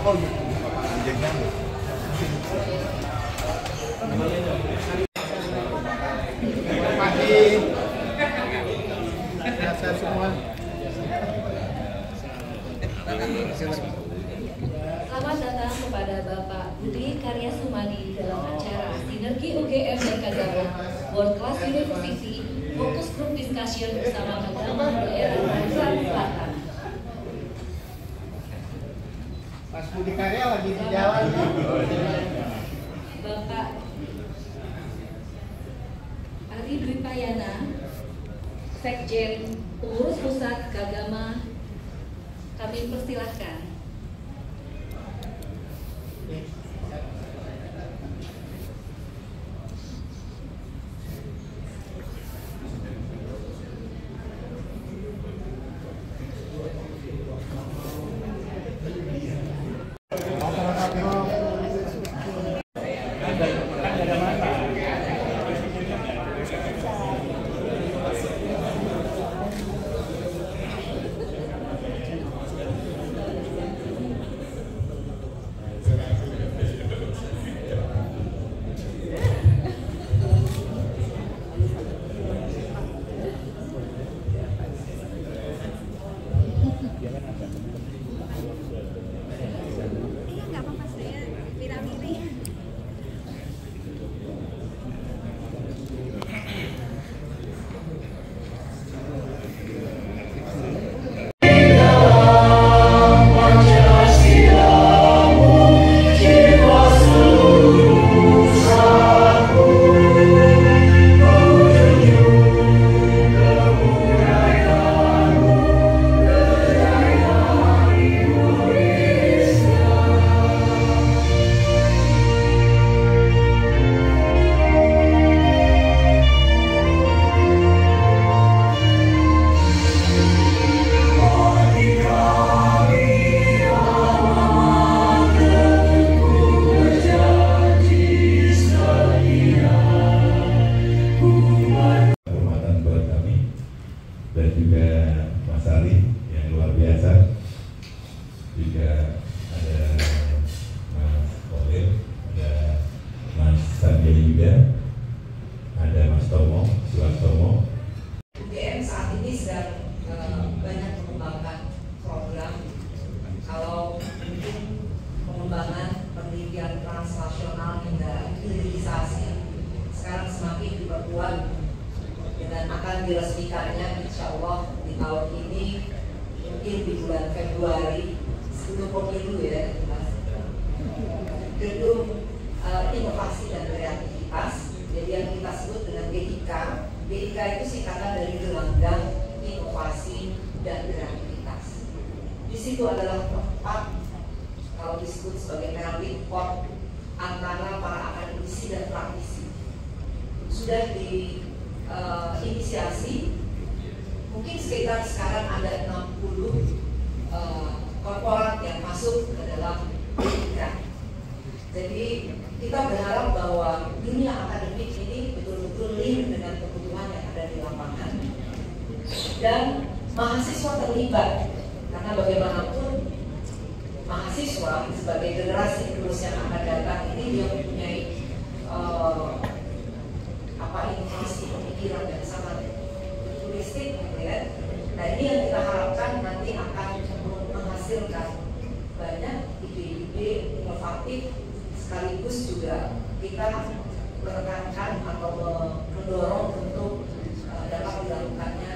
Oh gitu. Anjingnya. Pagi. Biasa semua. Selamat datang kepada Bapak Budi Karya Sumadi dalam acara Sinergi UGM dan Kagama World Class University Focus Group Discussion bersama Kagama Daerah Tangerang Selatan. Mas Budi Karya lagi di jalan. Bapak Ari Dwi Payana, Sekjen Pengurus Pusat Kagama, kami persilahkan. Dan juga Mas Ali yang luar biasa, juga ada Mas Kolil, ada Mas Sanjay juga, ada Mas Tomo, Suartomo. UGM saat ini sedang banyak mengembangkan program. Kalau mungkin pengembangan penelitian transnasional hingga hilirisasi sekarang semakin diperkuat dengan akan diresmikannya insya Allah di tahun ini, mungkin di bulan Februari sebelum pemilu ya Mas, gedung inovasi dan kreativitas, jadi yang kita sebut dengan GIK. GIK itu singkatan dari Gelanggang Inovasi dan Kreativitas. Di situ adalah tempat kalau disebut sebagai melting pot antara para akademisi dan praktisi. Sudah di inisiasi, mungkin sekitar sekarang ada 60 korporat yang masuk ke dalam GIK. Jadi kita berharap bahwa dunia akademik ini betul-betul link dengan kebutuhan yang ada di lapangan dan mahasiswa terlibat, karena bagaimanapun mahasiswa sebagai generasi penerus yang akan datang ini dia mempunyai inovasi pemikiran yang sangat futuristik gitu ya. Nah ini yang kita harapkan nanti akan menghasilkan banyak ide-ide inovatif, sekaligus juga kita menekankan atau mendorong untuk dapat dilakukannya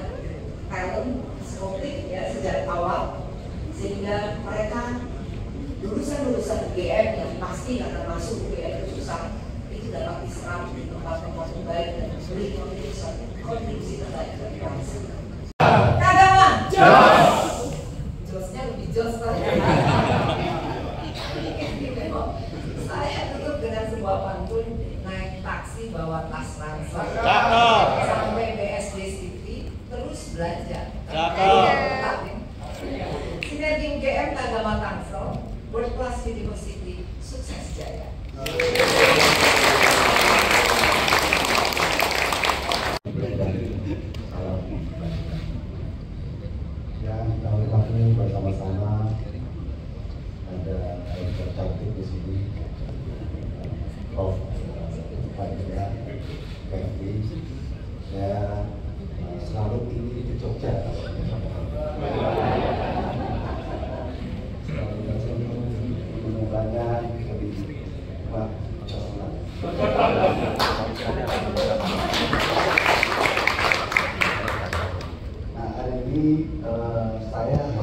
talent scouting ya sejak awal, sehingga mereka lulusan-lulusan UGM yang pasti akan masuk UGM itu susah itu dapat diserap di tempat-tempat terbaik dan memberi kontribusi terbaik bagi bangsa. Kagama jos, josnya lebih jos lagi. Saya tutup dengan sebuah pantun, naik taksi bawa tas ransel sampai BSD City terus belanja. Sinergi UGM Kagama Tangsel World Class University, sukses jaya. Yang kami bersama-sama ada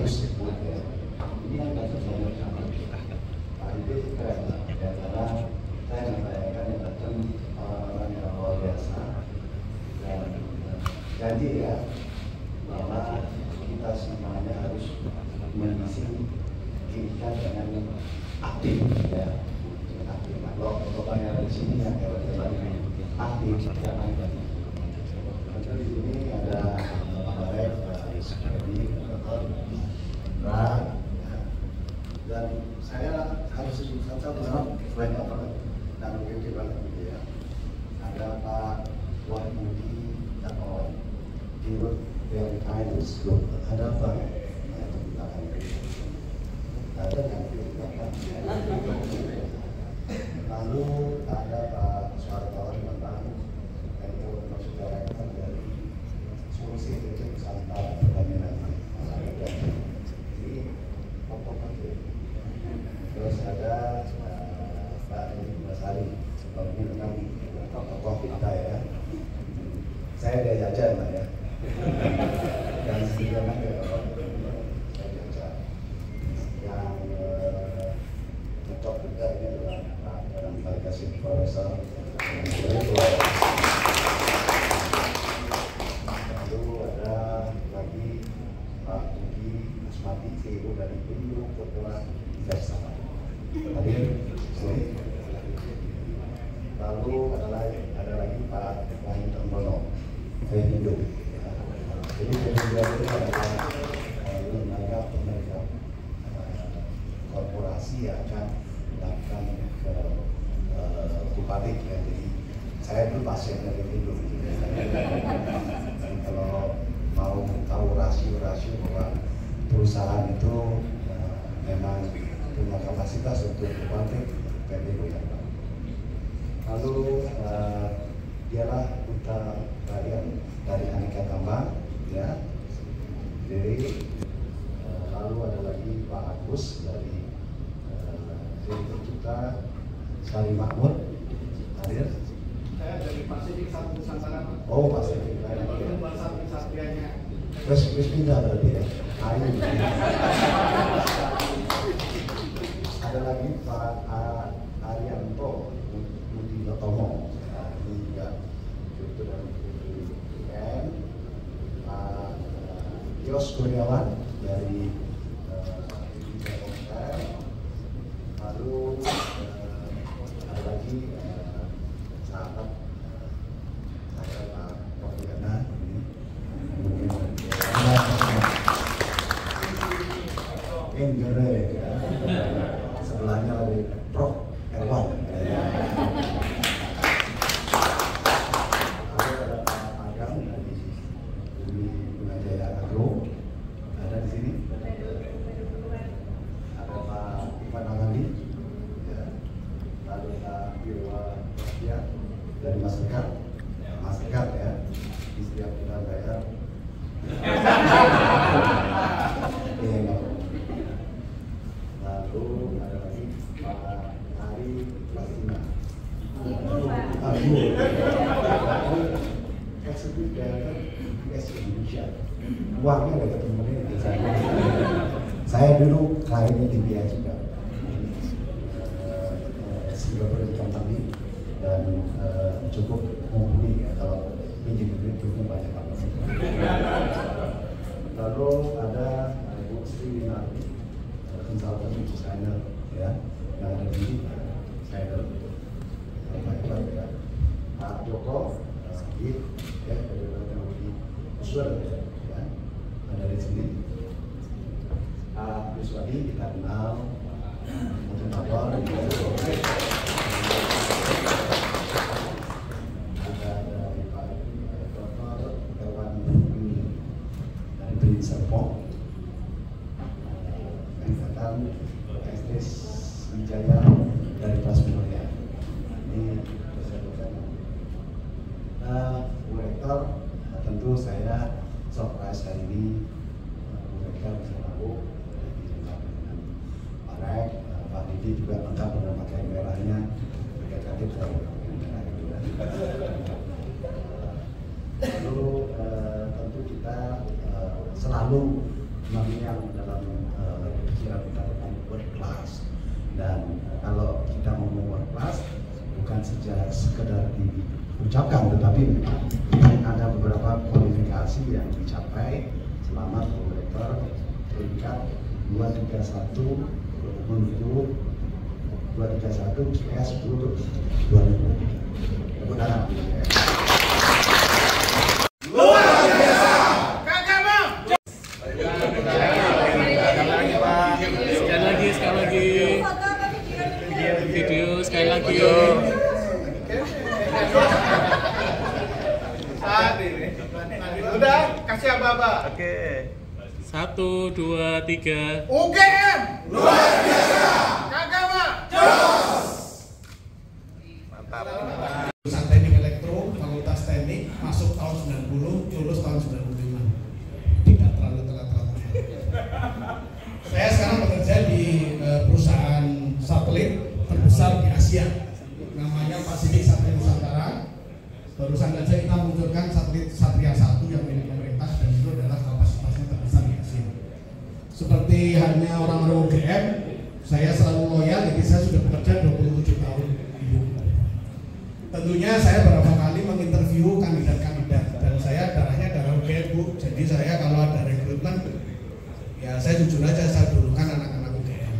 bagus gitu ya. Ini kan kasus yang sama. Nah itu keren ya, karena saya membayangkan yang datang orang-orang yang luar biasa dan janji ya bahwa kita semuanya harus mengisi kita dengan aktif ya. Aktif. Kalau orang yang di sini yang aktif jangan jadi. Di sini ada Bapak dan saya harus sebut saja banyak banget dan mungkin banget ya. Ada Pak Wahmudi atau Dirut dari Finance Group, ada Pak ada lalu ada Pak Suartawan Bambang itu masuk direktur dari Solusi Titik Nusantara Pertanian. Ini pokok itu. Terus ada Pak Basari, ini memang tokoh kita ya. Saya dia jajan lah ya. Dan setidaknya saya jajan. Yang tokoh kita ini adalah Pak Dalam Kasih Profesor. Lalu ada lagi Pak Budi Asmati, CEO dari Indo Ketua Investama. Hadir sini. Lalu ada lagi Pak Wahyu Termono, Indo. Jadi Indo itu adalah lembaga pemerintah korporasi yang akan melakukan ke Bupati ya. Jadi saya itu pasien dari Indo. Kalau mau tahu rasio-rasio bahwa perusahaan itu memang punya kapasitas untuk Bupati PT Goyang. Lalu dialah Duta Rakyat dari Aneka Tambang ya. Jadi lalu ada lagi Pak Agus dari Direktur Duta Sari Makmur hadir. Saya dari Pasifik Satu Nusantara. Oh Pasifik. Itu bahasa kesatrianya. Wes pindah berarti ya. Ayo. Ada lagi Pak Arianto Budi Notomo, ini juga Direktur dari UN. Pak Yos Kurniawan dari Komentar. Lalu ada lagi sahabat saya Pak Profiana ini Enggere ya. Sebelahnya ada Prof. Erwan. Ada Pak Agam dari Gunajaya Agro, ada di sini. Ada Pak Ivan Alandi, ya. Lalu Pak Birwa ya dari Mastercard ya. Di setiap bulan bayar. Lalu ada lagi Pak Ari Plastina. Eksekutif dari US Indonesia. Uangnya ada ketemu di sana. Saya dulu kliennya di BIA juga. Singapore Company dan cukup mumpuni ya kalau pinjam duit cukup banyak banget. Lalu ada Bu Sri Winarti, konsultan desainer ya, yang ada di saya ya. Pak Joko, ya dari teknologi usul ya, ada di sini. Pak Yuswadi kita kenal, motivator. Ada dari Pak Dr. Erwan dari Brin Serpong. Angkatan Estes Wijaya dari Plasmulia. Ini dosen-dosen. Bu Rektor, tentu saya surprise hari ini. Bu Rektor bisa tahu dilengkapi dengan Pak Rek, Pak Didi juga lengkap dengan pakai merahnya. Dekat-dekat dari merah itu. Lalu tentu kita selalu menang dalam saja sekedar diucapkan, tetapi memang ada beberapa kualifikasi yang dicapai selama komuter peringkat 231 menuju 231 PS 10 2000. Tepuk tangan. Luar biasa. Kagak mau. Sekali lagi. Video sekali lagi. Udah, kasih apa-apa. Oke. 1, 2, 3. UGM luar biasa. Kagak mau. Mantap. Jurusan Teknik Elektro, Fakultas Teknik, masuk tahun 90, lulus tahun 95. Tidak terlalu telat-telat. Saya sekarang bekerja di perusahaan satelit terbesar di Asia, namanya Pacific Satelit Nusantara. Barusan saja kita meluncurkan satelit Satria 1 yang milik pemerintah, dan itu adalah kapasitasnya terbesar di Asia. Seperti halnya orang-orang UGM, saya selalu loyal, jadi saya sudah bekerja 27 tahun. Tentunya saya beberapa kali menginterview kandidat-kandidat, dan saya darahnya darah UGM, Bu. Jadi saya kalau ada rekrutmen, ya saya jujur aja, saya dulukan anak-anak UGM.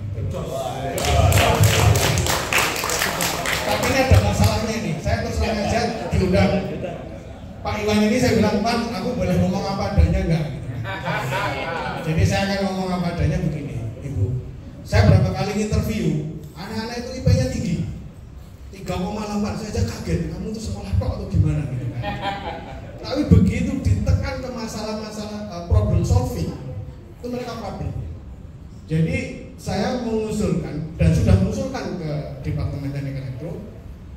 Tapi ini ada masalahnya nih, saya terus terang aja diundang Pak Iwan ini, saya bilang, Pak, aku boleh ngomong apa adanya enggak? Jadi saya akan ngomong apa adanya begini, Ibu. Saya berapa kali interview, anak-anak itu IP-nya tinggi, 3,8, saya aja kaget, kamu tuh sekolah tok atau gimana gitu kan. Tapi begitu ditekan ke masalah-masalah problem solving, itu mereka problem. Jadi saya mengusulkan dan sudah mengusulkan ke Departemen Teknik Elektro,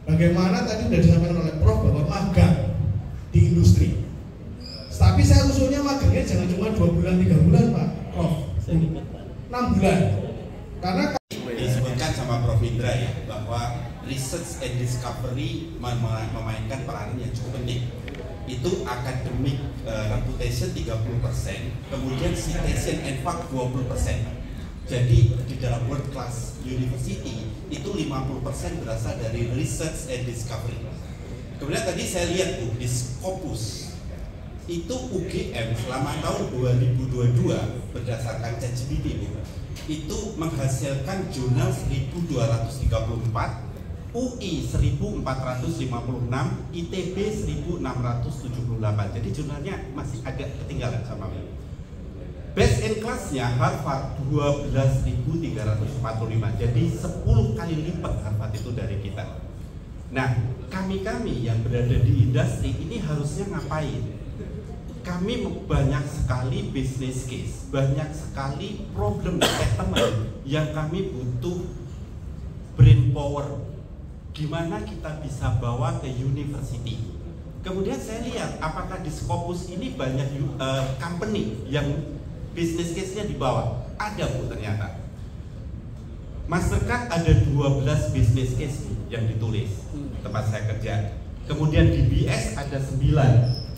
bagaimana tadi sudah disampaikan oleh Prof bahwa magang di industri. Tapi saya usulnya magangnya jangan cuma 2 bulan 3 bulan Pak Prof, 6 bulan. Karena disebutkan sama Prof Indra ya, bahwa research and discovery memainkan peranan yang cukup penting. Itu academic reputation 30%, kemudian citation and fact 20%. Jadi di dalam world class university itu 50% berasal dari research and discovery. Kemudian tadi saya lihat Bu, di Scopus itu UGM selama tahun 2022 berdasarkan ChatGPT Bu, itu menghasilkan jurnal 1234, UI 1456, ITB 1678. Jadi jurnalnya masih agak ketinggalan sama Bu. Best in class-nya Harvard 12.345. Jadi 10 kali lipat Harvard itu dari kita. Nah, kami-kami yang berada di industri ini harusnya ngapain? Kami banyak sekali business case, banyak sekali problem statement yang kami butuh brain power. Gimana kita bisa bawa ke university? Kemudian saya lihat apakah di Scopus ini banyak company yang business case-nya di bawah. Ada Bu ternyata. Mastercard ada 12 business case yang ditulis tempat saya kerja. Kemudian di BS ada 9.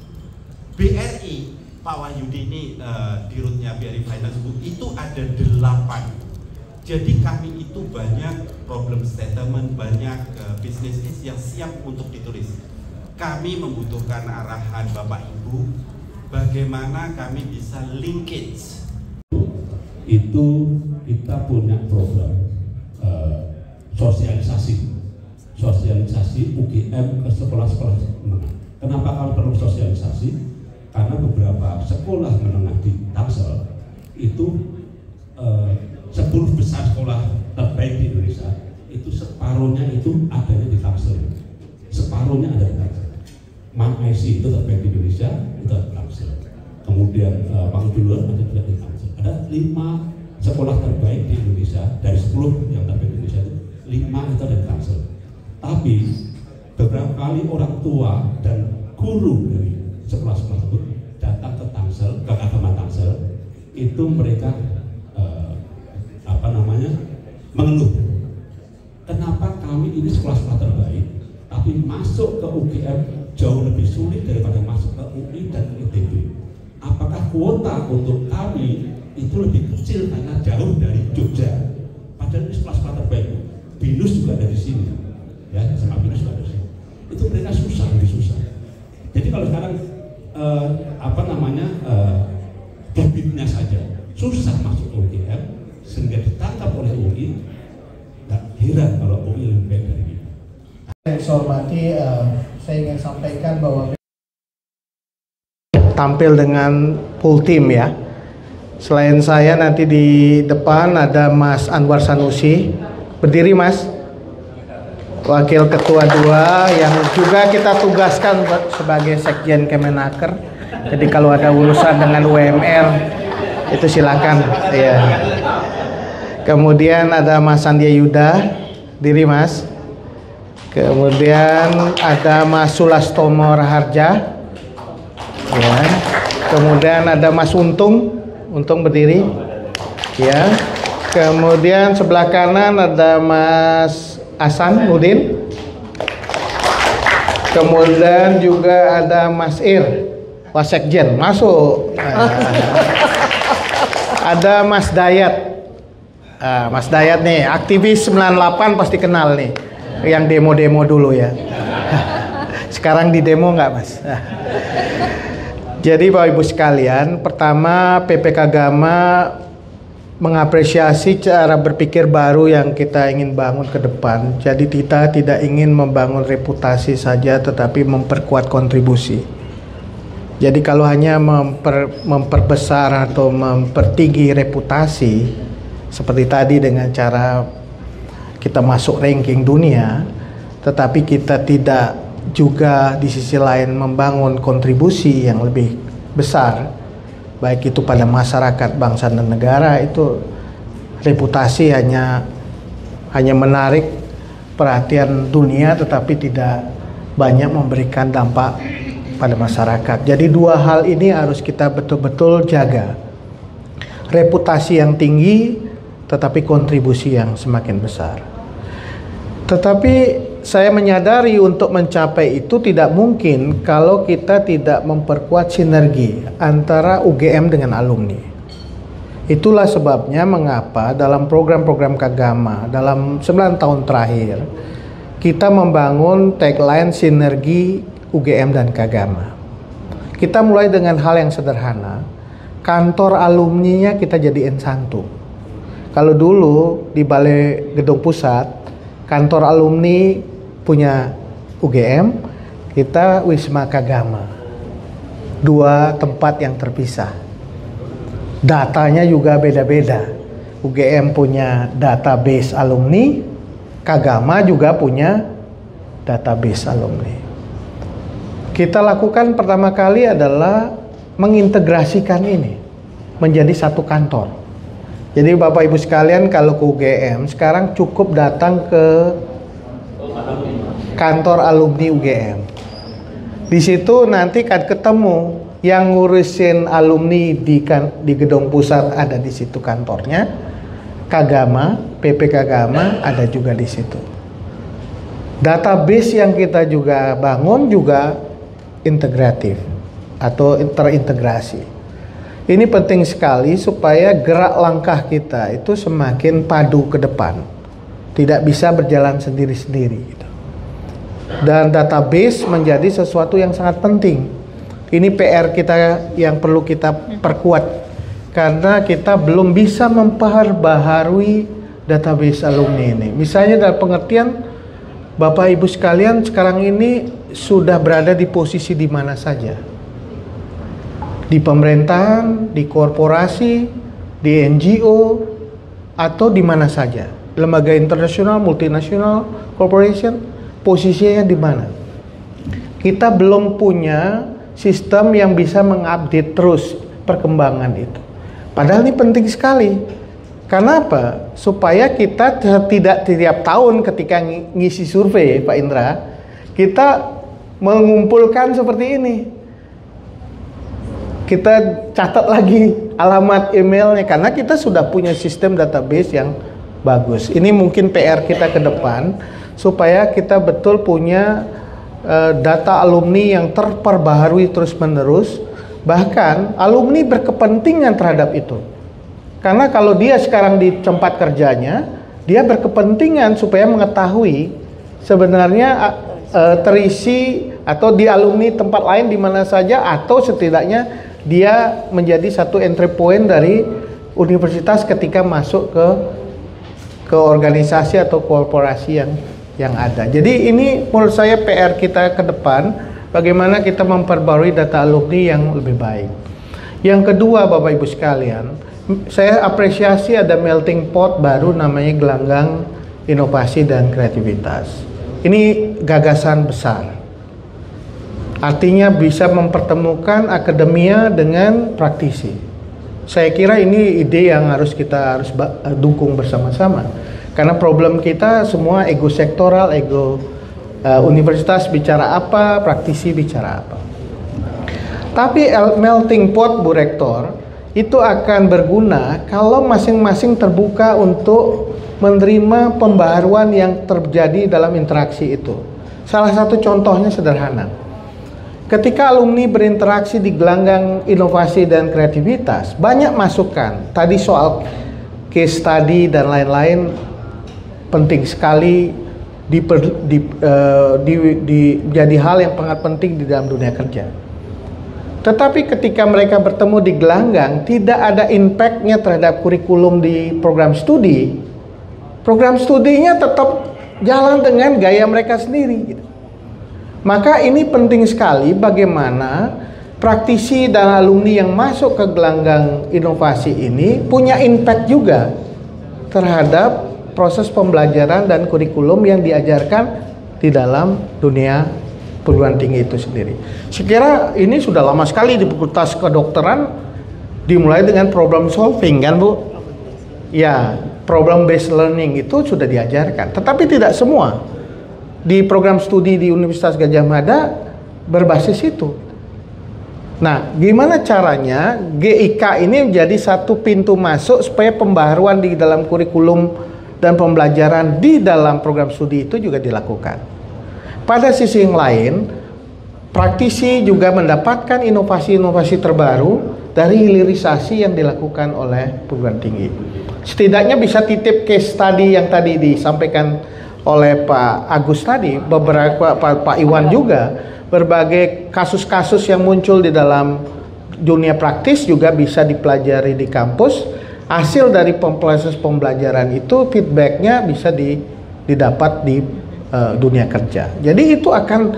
BRI, Pak Wahyudi ini dirutnya BRI Finance Bu, itu ada 8. Jadi kami itu banyak problem statement, banyak business case yang siap untuk ditulis. Kami membutuhkan arahan Bapak Ibu, bagaimana kami bisa linkage. Itu kita punya program sosialisasi UGM ke sekolah-sekolah menengah. Kenapa kami perlu sosialisasi? Karena beberapa sekolah menengah di Tangsel itu 10 besar sekolah terbaik di Indonesia, itu separuhnya itu adanya di Tangsel, separuhnya ada di Tangsel. Man IC itu terbaik di Indonesia, itu ada di Tangsel. Kemudian Bang Duluan ada juga di Tangsel. Ada 5 sekolah terbaik di Indonesia, dari 10 yang terbaik di Indonesia itu 5 itu ada di Tangsel. Tapi beberapa kali orang tua dan guru dari sekolah-sekolah tersebut datang ke Tangsel, ke Agama Tangsel, itu mereka mengeluh, kenapa kami ini sekolah-sekolah terbaik, tapi masuk ke UGM jauh lebih sulit daripada masuk ke UI dan ke ITB. Apakah kuota untuk kami itu lebih kecil karena jauh dari Jogja? Padahal ini sekolah-sekolah terbaik. BINUS juga dari sini, ya, sama BINUS juga dari sini. itu mereka susah, lebih susah. Jadi kalau sekarang bibitnya saja susah masuk UGM sehingga ditangkap oleh UI, nggak heran kalau UI lebih baik dari kita. Saya hormati, saya ingin sampaikan bahwa tampil dengan full team ya. Selain saya nanti di depan ada Mas Anwar Sanusi, berdiri Mas, Wakil Ketua 2 yang juga kita tugaskan sebagai Sekjen Kemenaker. Jadi kalau ada urusan dengan UMR itu silakan ya. Kemudian ada Mas Sandia Yuda, diri Mas. Kemudian ada Mas Sulastomo Raharja, ya. Kemudian ada Mas Untung berdiri, ya. Kemudian sebelah kanan ada Mas Hasan Nudin. Kemudian juga ada Mas Ir, Wasekjen, masuk. Ada Mas Dayat. Mas Dayat nih, aktivis 98 pasti kenal nih, yang demo-demo dulu ya. Sekarang di demo nggak Mas? Jadi Bapak Ibu sekalian, pertama PPK Gama mengapresiasi cara berpikir baru yang kita ingin bangun ke depan. Jadi kita tidak ingin membangun reputasi saja, tetapi memperkuat kontribusi. Jadi kalau hanya memperbesar atau mempertinggi reputasi, seperti tadi dengan cara kita masuk ranking dunia, tetapi kita tidak juga di sisi lain membangun kontribusi yang lebih besar, baik itu pada masyarakat, bangsa dan negara, itu reputasi hanya menarik perhatian dunia tetapi tidak banyak memberikan dampak pada masyarakat. Jadi dua hal ini harus kita betul-betul jaga. Reputasi yang tinggi tetapi kontribusi yang semakin besar. Tetapi saya menyadari untuk mencapai itu tidak mungkin kalau kita tidak memperkuat sinergi antara UGM dengan alumni. Itulah sebabnya mengapa dalam program-program Kagama dalam 9 tahun terakhir kita membangun tagline sinergi UGM dan Kagama. Kita mulai dengan hal yang sederhana. Kantor alumninya kita jadiin satu. Kalau dulu di Balai Gedung Pusat, kantor alumni punya UGM, kita Wisma Kagama. Dua tempat yang terpisah. Datanya juga beda-beda. UGM punya database alumni, Kagama juga punya database alumni. Kita lakukan pertama kali adalah mengintegrasikan ini menjadi satu kantor. Jadi Bapak Ibu sekalian, kalau ke UGM sekarang cukup datang ke kantor alumni UGM. Di situ nanti kan ketemu yang ngurusin alumni di Gedung Pusat, ada di situ kantornya. Kagama, PPK Gama ada juga di situ. Database yang kita juga bangun juga integratif atau terintegrasi. Ini penting sekali supaya gerak langkah kita itu semakin padu ke depan. Tidak bisa berjalan sendiri-sendiri gitu. Dan database menjadi sesuatu yang sangat penting. Ini PR kita yang perlu kita perkuat, karena kita belum bisa memperbaharui database alumni ini. Misalnya dalam pengertian Bapak Ibu sekalian sekarang ini sudah berada di posisi di mana saja. Di pemerintahan, di korporasi, di NGO, atau di mana saja. Lembaga internasional, multinasional, corporation, posisinya di mana? Kita belum punya sistem yang bisa mengupdate terus perkembangan itu. Padahal ini penting sekali. Karena apa? Supaya kita tidak tiap tahun ketika ngisi survei, Pak Indra, kita mengumpulkan seperti ini. Kita catat lagi alamat emailnya, karena kita sudah punya sistem database yang bagus. Ini mungkin PR kita ke depan, supaya kita betul punya data alumni yang terperbaharui terus-menerus. Bahkan alumni berkepentingan terhadap itu. Karena kalau dia sekarang di tempat kerjanya, dia berkepentingan supaya mengetahui sebenarnya terisi atau di alumni tempat lain di mana saja, atau setidaknya dia menjadi satu entry point dari universitas ketika masuk ke organisasi atau korporasi yang ada. Jadi ini menurut saya PR kita ke depan, bagaimana kita memperbarui data alumni yang lebih baik. Yang kedua, Bapak Ibu sekalian, saya apresiasi ada melting pot baru namanya Gelanggang Inovasi dan Kreativitas. Ini gagasan besar. Artinya bisa mempertemukan akademia dengan praktisi. Saya kira ini ide yang kita harus dukung bersama-sama. Karena problem kita semua ego sektoral, universitas bicara apa, praktisi bicara apa. Tapi melting pot, Bu Rektor, itu akan berguna kalau masing-masing terbuka untuk menerima pembaharuan yang terjadi dalam interaksi itu. Salah satu contohnya sederhana. Ketika alumni berinteraksi di Gelanggang Inovasi dan Kreativitas, banyak masukan. Tadi soal case study dan lain-lain penting sekali jadi hal yang sangat penting di dalam dunia kerja. Tetapi ketika mereka bertemu di Gelanggang, tidak ada impact-nya terhadap kurikulum di program studi. Program studinya tetap jalan dengan gaya mereka sendiri gitu. Maka ini penting sekali bagaimana praktisi dan alumni yang masuk ke Gelanggang Inovasi ini punya impact juga terhadap proses pembelajaran dan kurikulum yang diajarkan di dalam dunia perguruan tinggi itu sendiri. Saya kira ini sudah lama sekali di Fakultas Kedokteran dimulai dengan problem solving, kan Bu? Ya, problem based learning itu sudah diajarkan, tetapi tidak semua. Di program studi di Universitas Gadjah Mada berbasis itu. Nah, gimana caranya GIK ini menjadi satu pintu masuk supaya pembaharuan di dalam kurikulum dan pembelajaran di dalam program studi itu juga dilakukan. Pada sisi yang lain, praktisi juga mendapatkan inovasi-inovasi terbaru dari hilirisasi yang dilakukan oleh perguruan tinggi. Setidaknya bisa titip case study yang tadi disampaikan oleh Pak Agus tadi, beberapa Pak Iwan juga, berbagai kasus-kasus yang muncul di dalam dunia praktis juga bisa dipelajari di kampus. Hasil dari proses pembelajaran itu feedbacknya bisa didapat di dunia kerja. Jadi itu akan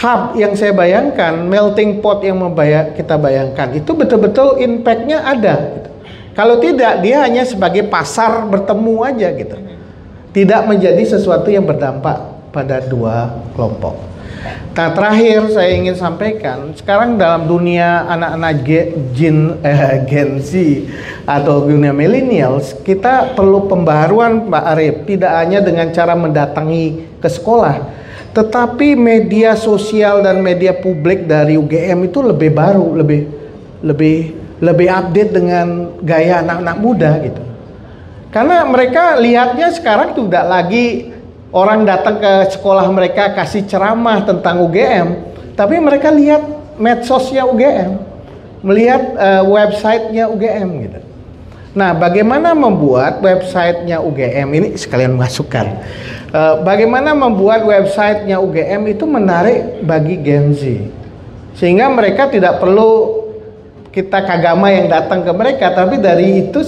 hub yang saya bayangkan, melting pot yang kita bayangkan itu betul-betul impact-nya ada gitu. Kalau tidak, dia hanya sebagai pasar bertemu aja gitu. Tidak menjadi sesuatu yang berdampak pada dua kelompok. Nah, terakhir saya ingin sampaikan, sekarang dalam dunia anak-anak Gen Z atau dunia millennials, kita perlu pembaharuan Pak Arif, tidak hanya dengan cara mendatangi ke sekolah, tetapi media sosial dan media publik dari UGM itu lebih baru, lebih update dengan gaya anak-anak muda gitu. Karena mereka lihatnya sekarang tidak lagi orang datang ke sekolah mereka kasih ceramah tentang UGM, tapi mereka lihat medsosnya UGM, melihat websitenya UGM gitu. Nah, bagaimana membuat websitenya UGM ini sekalian masukkan? Bagaimana membuat websitenya UGM itu menarik bagi Gen Z, sehingga mereka tidak perlu kita kagama yang datang ke mereka, tapi dari itu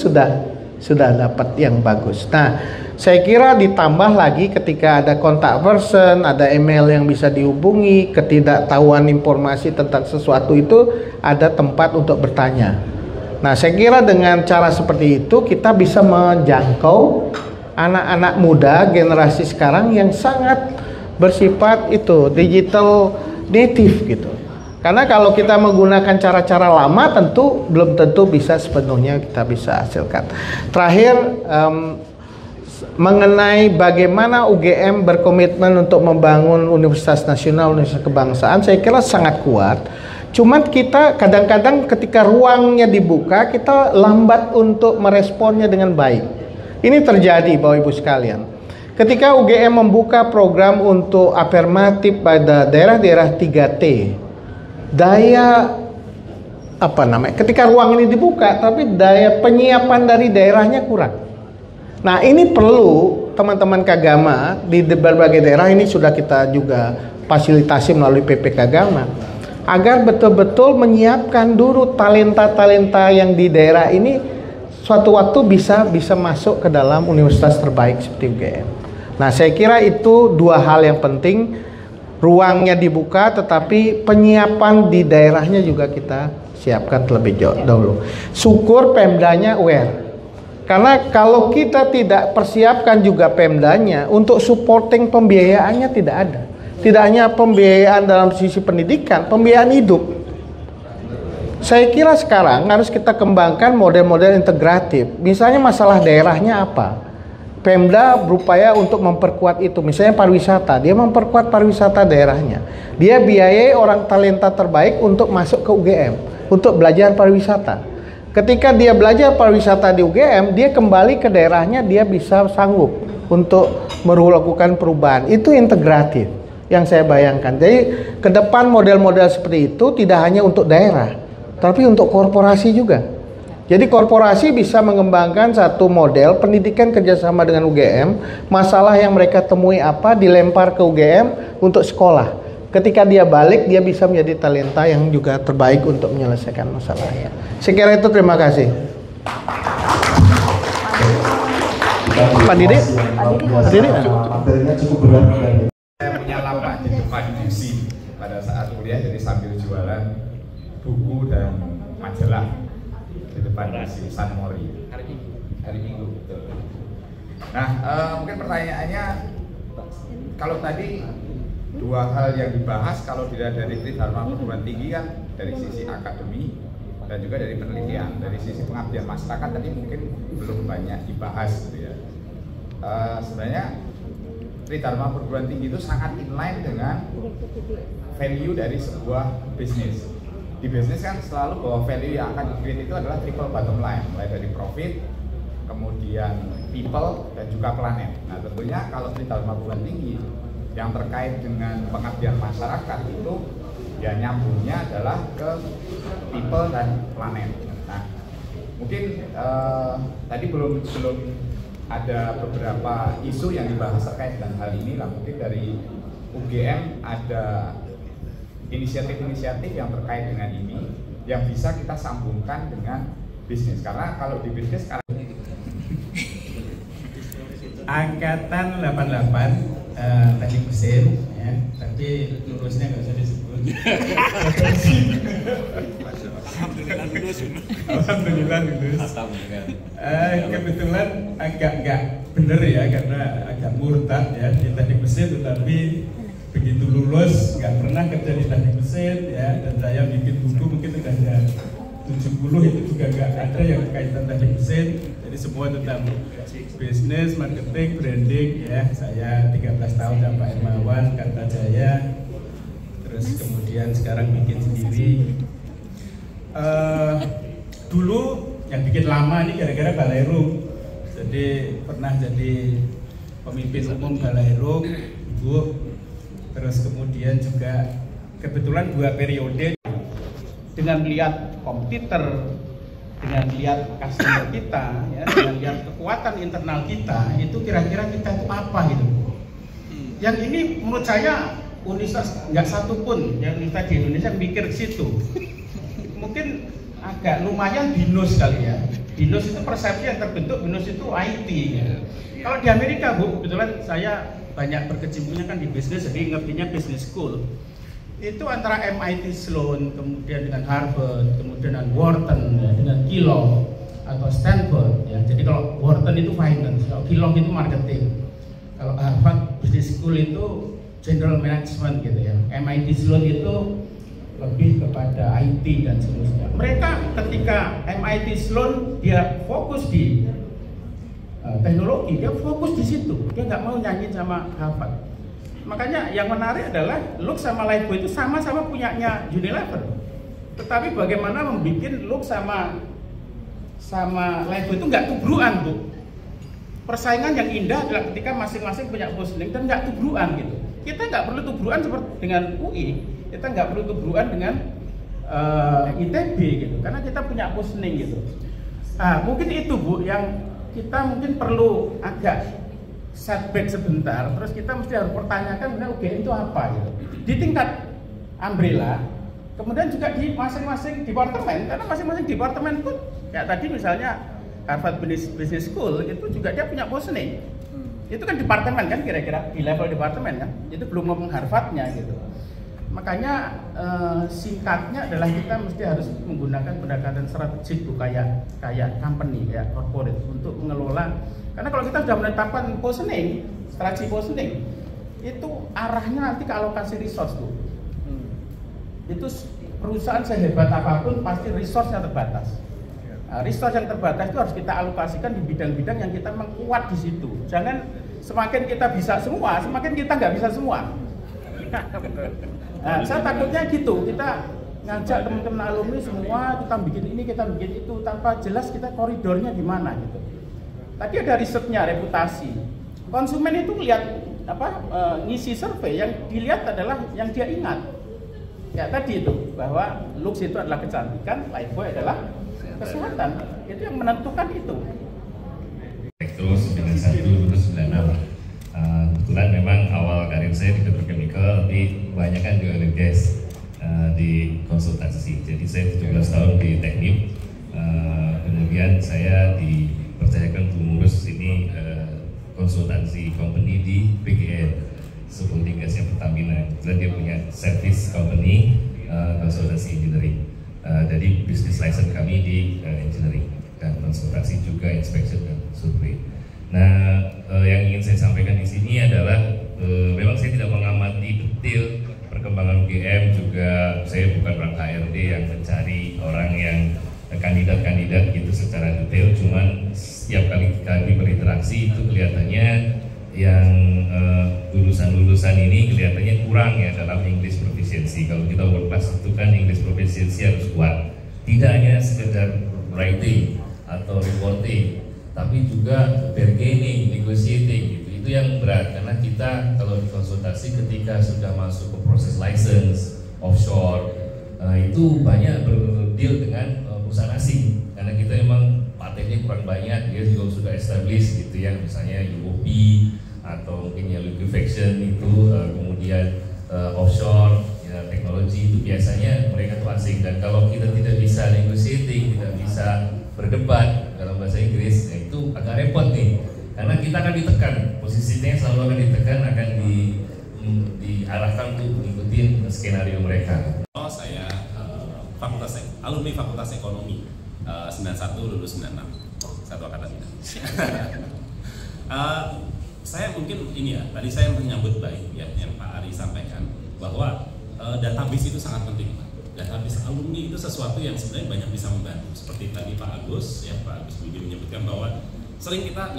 sudah dapat yang bagus. Nah, saya kira ditambah lagi ketika ada kontak person, ada email yang bisa dihubungi, ketidaktahuan informasi tentang sesuatu itu ada tempat untuk bertanya. Nah, saya kira dengan cara seperti itu kita bisa menjangkau anak-anak muda generasi sekarang yang sangat bersifat itu digital native gitu. Karena kalau kita menggunakan cara-cara lama tentu belum tentu bisa sepenuhnya kita bisa hasilkan. Terakhir, mengenai bagaimana UGM berkomitmen untuk membangun Universitas Nasional, Universitas Kebangsaan, saya kira sangat kuat. Cuman kita kadang-kadang ketika ruangnya dibuka, kita lambat untuk meresponnya dengan baik. Ini terjadi Bapak Ibu sekalian. Ketika UGM membuka program untuk afirmatif pada daerah-daerah 3T, ketika ruang ini dibuka tapi daya penyiapan dari daerahnya kurang. Nah, ini perlu teman-teman Kagama di berbagai daerah ini sudah kita juga fasilitasi melalui PPK Agama, agar betul-betul menyiapkan dulu talenta-talenta yang di daerah ini suatu waktu bisa masuk ke dalam universitas terbaik seperti UGM. Nah, saya kira itu dua hal yang penting, ruangnya dibuka tetapi penyiapan di daerahnya juga kita siapkan terlebih dahulu. Syukur Pemdanya aware. Karena kalau kita tidak persiapkan juga Pemdanya untuk supporting pembiayaannya tidak ada. Tidak hanya pembiayaan dalam sisi pendidikan, pembiayaan hidup. Saya kira sekarang harus kita kembangkan model-model integratif. Misalnya masalah daerahnya apa? Pemda berupaya untuk memperkuat itu. Misalnya pariwisata, dia memperkuat pariwisata daerahnya. Dia biayai orang talenta terbaik untuk masuk ke UGM, untuk belajar pariwisata. Ketika dia belajar pariwisata di UGM, dia kembali ke daerahnya, dia bisa sanggup untuk melakukan perubahan. Itu integratif yang saya bayangkan. Jadi ke depan model-model seperti itu tidak hanya untuk daerah, tapi untuk korporasi juga. Jadi korporasi bisa mengembangkan satu model pendidikan kerjasama dengan UGM, masalah yang mereka temui apa dilempar ke UGM untuk sekolah. Ketika dia balik, dia bisa menjadi talenta yang juga terbaik untuk menyelesaikan masalahnya. Sekira itu, terima kasih. Pak Didi? Materinya cukup berat. Saya punya lapak di depan UC pada saat kuliah, jadi sambil jualan buku dan majalah di depan UC San Mori hari Minggu, betul. Nah, mungkin pertanyaannya, kalau tadi dua hal yang dibahas, kalau dilihat dari Tridharma Perguruan Tinggi kan dari sisi akademi dan juga dari penelitian, dari sisi pengabdian masyarakat tadi mungkin belum banyak dibahas gitu ya. Sebenarnya Tridharma Perguruan Tinggi itu sangat inline dengan value dari sebuah bisnis. Di bisnis kan selalu bahwa value yang akan di-create itu adalah triple bottom line, mulai dari profit, kemudian people, dan juga planet. Nah, tentunya kalau Tridharma Perguruan Tinggi yang terkait dengan pengabdian masyarakat itu ya nyambungnya adalah ke people dan planet. Nah, mungkin tadi belum ada beberapa isu yang dibahas terkait dengan hal ini lah. Mungkin dari UGM ada inisiatif-inisiatif yang terkait dengan ini yang bisa kita sambungkan dengan bisnis, karena kalau di bisnis Angkatan 88 teknik mesin ya, tapi lulusnya nggak usah disebut. Alhamdulillah lulus. Alhamdulillah lulus. Kebetulan agak nggak bener ya, karena agak murtad ya di teknik mesin, tetapi begitu lulus nggak pernah kerja di teknik mesin ya, dan saya bikin buku mungkin sudah ada 70 itu juga nggak ada yang kaitan teknik mesin. Jadi semua tentang bisnis, marketing, branding ya. Saya 13 tahun sama Pak Hermawan, Kartajaya, terus kemudian sekarang bikin sendiri. Dulu yang bikin lama ini gara-gara Balairung. Jadi pernah jadi pemimpin umum Balairung, Bu. Terus kemudian juga kebetulan 2 periode. Dengan melihat kompetitor, dengan lihat customer kita, ya, dengan lihat kekuatan internal kita, itu kira-kira kita itu apa gitu. Yang ini menurut saya universitas nggak satu pun yang universitas di Indonesia mikir ke situ. Mungkin agak lumayan binus kali ya. Binus itu persepsi yang terbentuk, binus itu IT. Gitu. Kalau di Amerika, Bu, kebetulan saya banyak berkecimpungnya kan di bisnis, jadi ngertinya business school. Itu antara MIT Sloan, kemudian dengan Harvard, kemudian dengan Wharton, ya, dengan Kellogg atau Stanford. Ya. Jadi kalau Wharton itu finance, kalau Kellogg itu marketing, kalau Harvard Business School itu general management gitu ya. MIT Sloan itu lebih kepada IT dan seterusnya. Mereka ketika MIT Sloan dia fokus di teknologi, dia fokus di situ. Dia nggak mau nyanyi sama Harvard. Makanya yang menarik adalah Look sama Lifebuoy itu sama-sama punyanya Unilever. Tetapi bagaimana membuat Look sama Lifebuoy itu nggak tubruan, Bu. Persaingan yang indah adalah ketika masing-masing punya positioning dan nggak tubruan gitu. Kita nggak perlu tubruan seperti dengan UI, kita nggak perlu tubruan dengan ITB gitu, karena kita punya positioning gitu. Mungkin itu, Bu, yang kita mungkin perlu agak setback sebentar, terus kita mesti harus pertanyakan benar UGM itu apa gitu. Di tingkat umbrella, kemudian juga di masing-masing departemen, karena masing-masing departemen pun kayak tadi misalnya Harvard Business School itu juga dia punya positioning. Itu kan departemen kan kira-kira di level departemen kan, itu belum ngomong Harvardnya gitu. Makanya singkatnya adalah kita mesti harus menggunakan pendekatan strategik kayak company, kayak corporate untuk mengelola. Karena kalau kita sudah menetapkan positioning, strategi positioning, itu arahnya nanti ke alokasi resource tuh. Itu perusahaan sehebat apapun pasti resource-nya terbatas. Nah, resource yang terbatas itu harus kita alokasikan di bidang-bidang yang kita menguat di situ. Jangan semakin kita bisa semua, semakin kita nggak bisa semua. Nah, saya takutnya gitu, kita ngajak teman-teman alumni semua, kita bikin ini, kita bikin itu, tanpa jelas kita koridornya di mana gitu. Tadi ada risetnya, reputasi. Konsumen itu lihat ngisi survei, yang dilihat adalah yang dia ingat. Ya tadi itu, bahwa looks itu adalah kecantikan, lifebuoy adalah kesehatan. Itu yang menentukan itu. Terus 91 terus 96. Kebetulan memang awal karir saya di petrochemical, tapi banyak kan di oil and gas, di konsultasi. Jadi saya 17 tahun di teknik, kemudian saya dipercayakan untuk mengurus ini konsultansi company di PGN, Holding Gasnya Pertamina. Kebetulan dia punya service company konsultasi engineering. Jadi bisnis license kami di engineering dan konsultasi juga inspection dan survei. Nah, yang ingin saya sampaikan di sini adalah memang saya tidak mengamati detail perkembangan UGM, juga saya bukan orang HRD yang mencari orang yang kandidat-kandidat gitu secara detail. Cuman setiap kali kami berinteraksi itu kelihatannya yang lulusan-lulusan ini kelihatannya kurang ya dalam English proficiency. Kalau kita world class itu kan English proficiency harus kuat, tidak hanya sekedar writing atau reporting, tapi juga bargaining, negotiating gitu. Itu yang berat, karena kita kalau di konsultasi ketika sudah masuk ke proses license offshore, itu banyak berdeal dengan perusahaan asing, karena kita memang patennya kurang banyak, dia juga sudah established gitu ya, misalnya UOP atau mungkin ya liquefaction itu, kemudian offshore ya, teknologi itu biasanya mereka tuh asing. Dan kalau kita tidak bisa negotiating, tidak bisa berdebat dalam bahasa Inggris, ya itu agak repot nih, karena kita akan ditekan, posisinya selalu akan ditekan, akan diarahkan untuk mengikuti skenario mereka. Saya alumni Fakultas Ekonomi 91 lulus 96, satu angkatan. Saya mungkin ini ya, tadi saya menyambut baik ya yang Pak Ari sampaikan bahwa database itu sangat penting. Database alumni itu sesuatu yang sebenarnya banyak bisa membantu. Seperti tadi Pak Agus Budi menyebutkan bahwa sering kita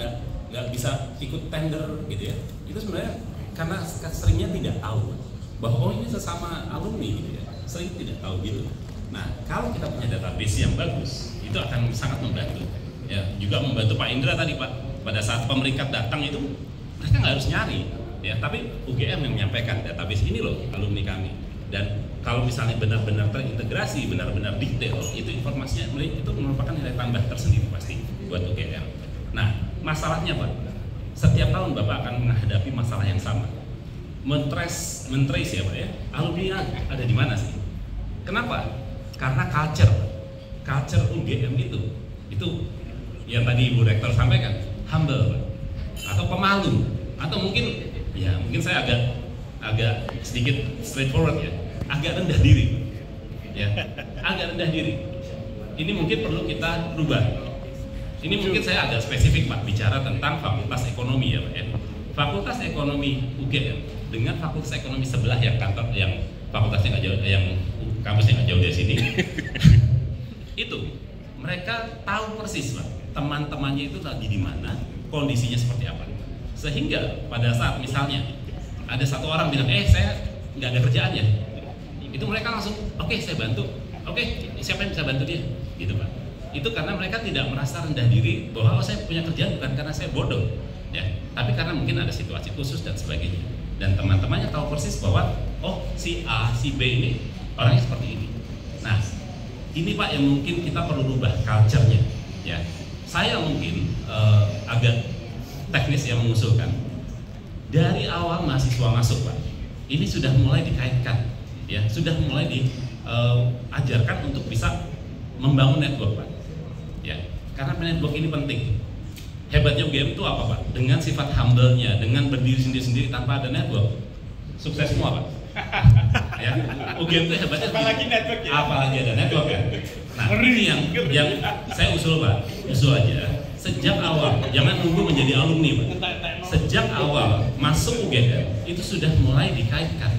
nggak bisa ikut tender gitu ya. Itu sebenarnya karena seringnya tidak tahu bahwa oh ini sesama alumni gitu ya. Sering tidak tahu gitu. Nah, kalau kita punya database yang bagus, itu akan sangat membantu. Ya, juga membantu Pak Indra tadi Pak. Pada saat pemeringkat datang itu mereka nggak harus nyari, ya. Tapi UGM yang menyampaikan database ini loh alumni kami. Dan kalau misalnya benar-benar terintegrasi, benar-benar detail, itu informasinya itu merupakan nilai tambah tersendiri pasti buat UGM. Nah, masalahnya Pak, setiap tahun Bapak akan menghadapi masalah yang sama. Men-trace ya Pak ya, alumni ada di mana sih? Kenapa? Karena culture UGM itu yang tadi Ibu Rektor sampaikan, humble Pak, atau pemalu, atau mungkin saya agak sedikit straightforward ya, agak rendah diri, ya, agak rendah diri. Ini mungkin perlu kita rubah. Ini mungkin saya agak spesifik Pak, bicara tentang Fakultas Ekonomi ya Pak ya. Fakultas Ekonomi UGM dengan Fakultas Ekonomi sebelah yang fakultasnya nggak jauh, yang kampusnya nggak jauh dari sini, itu mereka tahu persis Pak, teman-temannya itu lagi di mana, kondisinya seperti apa. Sehingga pada saat misalnya ada satu orang bilang, saya nggak ada kerjaan ya, itu mereka langsung, oke, saya bantu, oke, siapa yang bisa bantu dia, gitu Pak. Itu karena mereka tidak merasa rendah diri bahwa saya punya kerjaan bukan karena saya bodoh, ya, tapi karena mungkin ada situasi khusus dan sebagainya. Dan teman-temannya tahu persis bahwa oh si A, si B ini orangnya seperti ini. Nah, ini Pak yang mungkin kita perlu rubah culture-nya, ya. Saya mungkin agak teknis yang mengusulkan dari awal mahasiswa masuk Pak, ini sudah mulai dikaitkan, ya, sudah mulai diajarkan untuk bisa membangun network Pak, ya, karena network ini penting. Hebatnya UGM itu apa Pak? Dengan sifat humble-nya, dengan berdiri sendiri-sendiri tanpa ada network, sukses semua Pak. Ya, UGM itu hebatnya apalagi network ya? Apalagi ada network ya. Nah, ini yang saya usul Pak, usul aja. Sejak awal, jangan nunggu menjadi alumni Pak. Sejak awal masuk UGM itu sudah mulai dikaitkan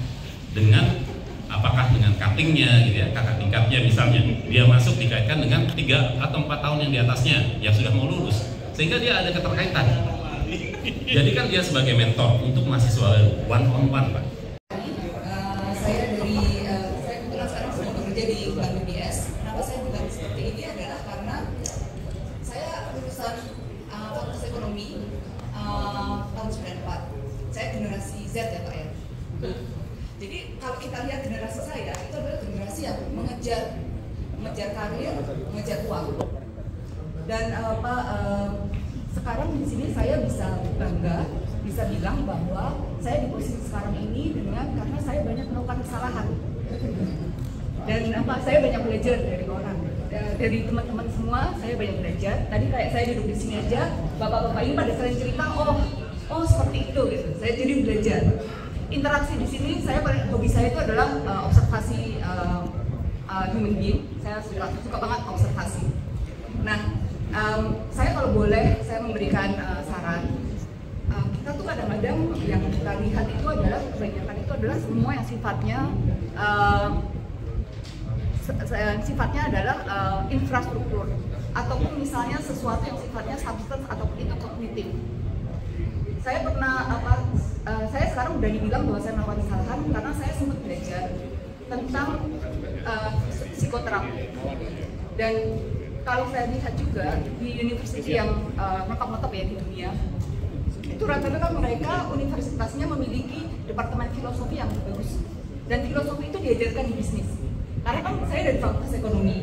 dengan apakah dengan cuttingnya gitu ya, kakak tingkatnya misalnya, dia masuk dikaitkan dengan 3 atau 4 tahun yang di atasnya yang sudah mau lulus, sehingga dia ada keterkaitan. Jadi kan dia sebagai mentor untuk mahasiswa one on one Pak. Saya kebetulan sekarang sedang bekerja di Bank BBS. Kenapa saya bilang seperti ini adalah karena saya lulusan Fakultas Ekonomi tahun 94. Saya generasi Z ya Pak ya. Jadi kalau kita lihat generasi saya itu adalah generasi yang mengejar karir, mengejar uang. Dan sekarang di sini saya bisa bangga, bisa bilang bahwa saya di posisi sekarang ini karena saya banyak melakukan kesalahan. Dan saya banyak belajar dari orang, dari teman-teman semua saya banyak belajar. Tadi kayak saya duduk di sini aja, bapak-bapak ini pada sering cerita, oh seperti itu gitu. Saya jadi belajar. Interaksi di sini hobi saya itu adalah observasi human being. Saya suka banget observasi. Nah, saya kalau boleh saya memberikan saran. Kita tuh kadang-kadang yang kita lihat itu adalah kebanyakan itu adalah semua yang sifatnya adalah infrastruktur ataupun misalnya sesuatu yang sifatnya substance ataupun itu kognitif. Saya saya sekarang udah dibilang bahwa saya melakukan kesalahan karena saya sempat belajar tentang psikoterapi. Dan kalau saya lihat juga di universitas yang mantap-mantap ya di dunia, itu rata-rata mereka universitasnya memiliki departemen filosofi yang bagus. Dan filosofi itu diajarkan di bisnis. Karena kan saya dari Fakultas Ekonomi,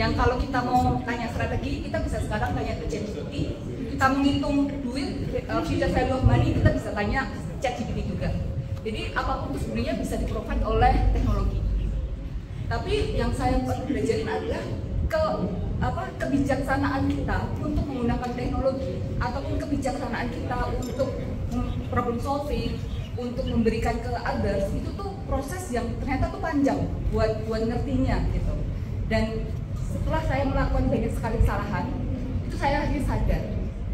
yang kalau kita mau tanya strategi, kita bisa sekarang tanya ke ChatGPT. Kita menghitung duit, future value of money, kita bisa tanya ChatGPT juga. Jadi apapun itu sebenarnya bisa di-provide oleh teknologi. Tapi yang saya belajarin adalah kebijaksanaan kita untuk menggunakan teknologi ataupun kebijaksanaan kita untuk problem solving, untuk memberikan ke others, itu tuh proses yang ternyata tuh panjang buat ngertinya gitu. Dan setelah saya melakukan banyak sekali kesalahan, itu saya akhirnya sadar.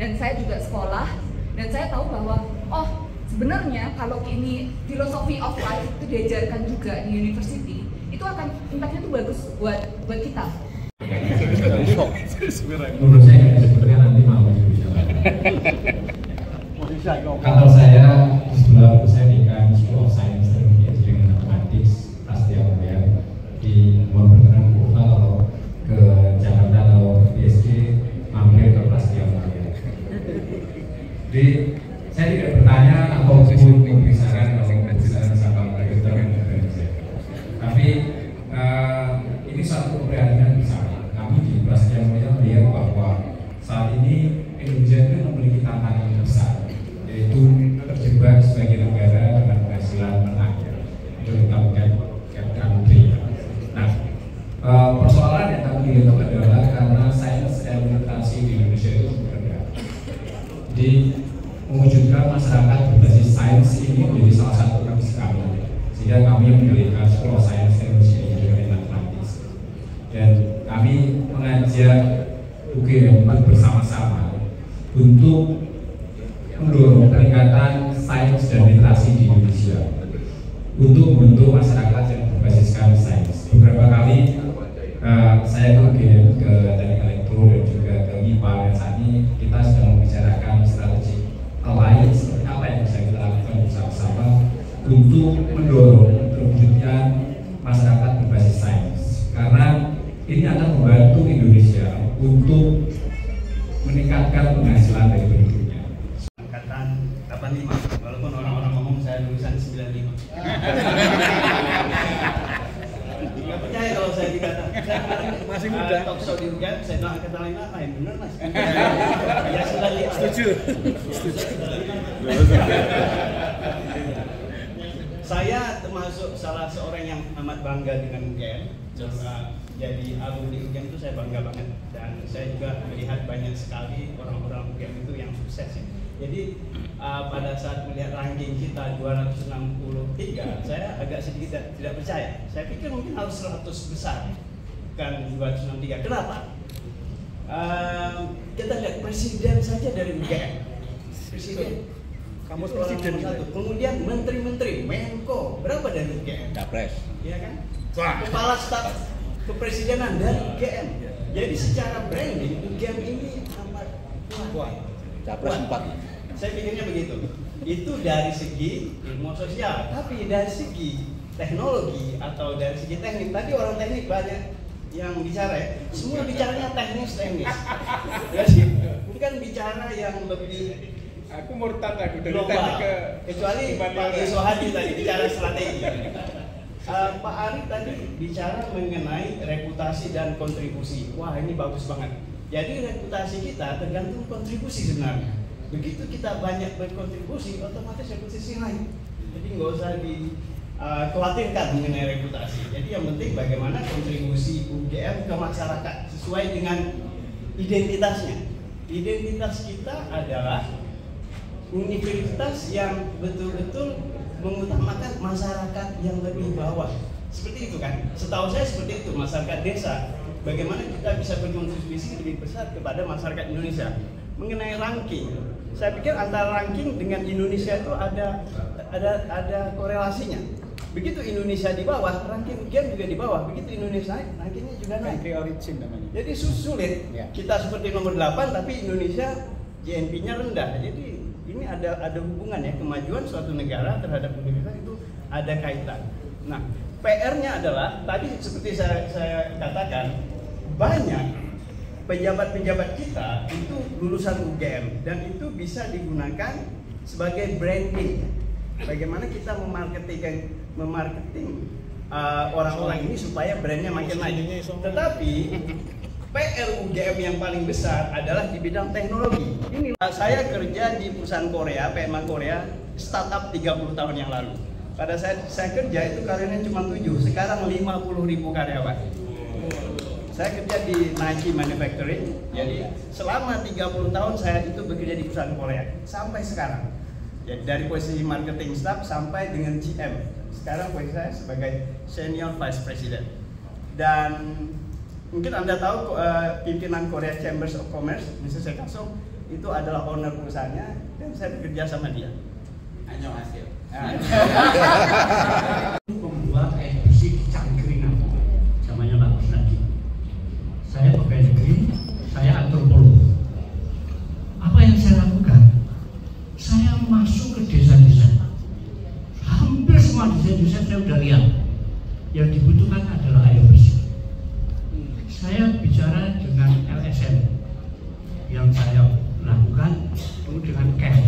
Dan saya juga sekolah, dan saya tahu bahwa sebenarnya kalau ini filosofi of life itu diajarkan juga di university, itu akan impactnya tuh bagus buat kita. Menurut saya sebenarnya nanti mau bicara. Kalau saya sebelum saya di School of Science dengan matematis pasti yang di mohon berkenan kalau ke Jakarta atau PSG mampir ke pasti yang Jadi saya tidak bertanya ataupun memberi saran sama rektor Indonesia. Tapi ini satu keprihatinan bersama. Kami di Prasetya Mulia melihat bahwa saat ini Indonesia itu memiliki tantangan yang besar, yaitu terjebak sebagai negara dengan penghasilan menengah, itu dikatakan country. Nah, persoalan yang kami lihat adalah karena sains dan literasi di Indonesia itu rendah. Jadi mewujudkan masyarakat berbasis sains ini menjadi salah satu visi kami, sehingga kami mendirikan School of Science Indonesia dengan matematis. Dan kami mengajak UGM bersama-sama untuk mendorong peningkatan sains dan literasi di Indonesia untuk membentuk masyarakat yang berbasiskan sains. Beberapa kali saya ke UGM, ke Teknik Elektro dan juga ke IPA, dan saat ini kita sedang membicarakan strategi lain seperti apa yang bisa kita lakukan bersama-sama untuk mendorong terwujudnya masyarakat berbasis sains, karena ini akan membantu Indonesia untuk meningkatkan penghasilan dari penduduknya. Angkatan 85, walaupun orang-orang ngomong saya lulusan 95. Nggak percaya kalau saya dikata. Masih muda. Talk show di UGM, saya bilang angkatan 55, yang benar mas. Ya sudah lihat. Setuju. Saya termasuk salah seorang yang amat bangga dengan UGM. Jadi alumni UGM itu saya bangga banget, dan saya juga melihat banyak sekali orang-orang UGM itu yang sukses ya. Jadi pada saat melihat ranking kita 263, saya agak sedikit tidak percaya. Saya pikir mungkin harus 100 besar, bukan 263. Kenapa? Kita lihat presiden saja dari UGM. Presiden. Kamus presiden satu. Kemudian menteri-menteri, Menko, berapa dari UGM? Capres. Iya kan? Kepala staf kepresidenan dari UGM. Jadi secara branding UGM ini amat kuat. Capres 4. Saya pikirnya begitu. Itu dari segi ilmu sosial, tapi dari segi teknologi atau dari segi teknik. Tadi orang teknik banyak yang bicara ya. Semua bicaranya teknis. Jadi bukan bicara yang lebih. Aku murtad aku dari global. teknik ke Kecuali Pak Yusuf Hadi tadi bicara strategi. Pak Ari tadi bicara mengenai reputasi dan kontribusi. Wah, ini bagus banget. Jadi reputasi kita tergantung kontribusi sebenarnya. Begitu kita banyak berkontribusi, otomatis reputasi naik. Jadi nggak usah dikhawatirkan mengenai reputasi. Jadi yang penting bagaimana kontribusi UGM ke masyarakat sesuai dengan identitasnya. Identitas kita adalah universitas yang betul-betul mengutamakan masyarakat yang lebih bawah. Seperti itu kan? Setahu saya seperti itu, masyarakat desa. Bagaimana kita bisa berkontribusi lebih besar kepada masyarakat Indonesia. Mengenai ranking, saya pikir antara ranking dengan Indonesia itu ada korelasinya. Begitu Indonesia di bawah, ranking UGM juga di bawah. Begitu Indonesia naik, rankingnya juga naik. Country origin namanya. Jadi sulit. Kita seperti nomor 8, tapi Indonesia GNP-nya rendah. Jadi ini ada hubungan ya, kemajuan suatu negara terhadap universitas itu ada kaitan. Nah, PR-nya adalah tadi seperti saya katakan, banyak pejabat-pejabat kita itu lulusan UGM dan itu bisa digunakan sebagai branding. Bagaimana kita memarketing orang-orang ini supaya brandnya makin naik. Tetapi PR UGM yang paling besar adalah di bidang teknologi. Ini saya kerja di perusahaan Korea, PMA Korea, startup 30 tahun yang lalu. Pada saat saya kerja itu karyawannya cuma 7, sekarang 50.000 karyawan. Saya kerja di Nike Manufacturing, jadi selama 30 tahun saya itu bekerja di perusahaan Korea sampai sekarang. Jadi dari posisi marketing staff sampai dengan GM. Sekarang posisi saya sebagai Senior Vice President. Dan mungkin Anda tahu pimpinan Korea Chambers of Commerce, Mr. Sekasong, itu adalah owner perusahaannya dan saya bekerja sama dia. Annyeonghaseyo. Membuat air bersih cangkringan, namanya bagus lagi. Saya pegawai negeri, saya antropolog. Apa yang saya lakukan? Saya masuk ke desa-desa. Hampir semua desa-desa saya sudah lihat. Yang dibutuhkan adalah air bersih. Saya bicara dengan LSM yang saya lakukan itu dengan CAM,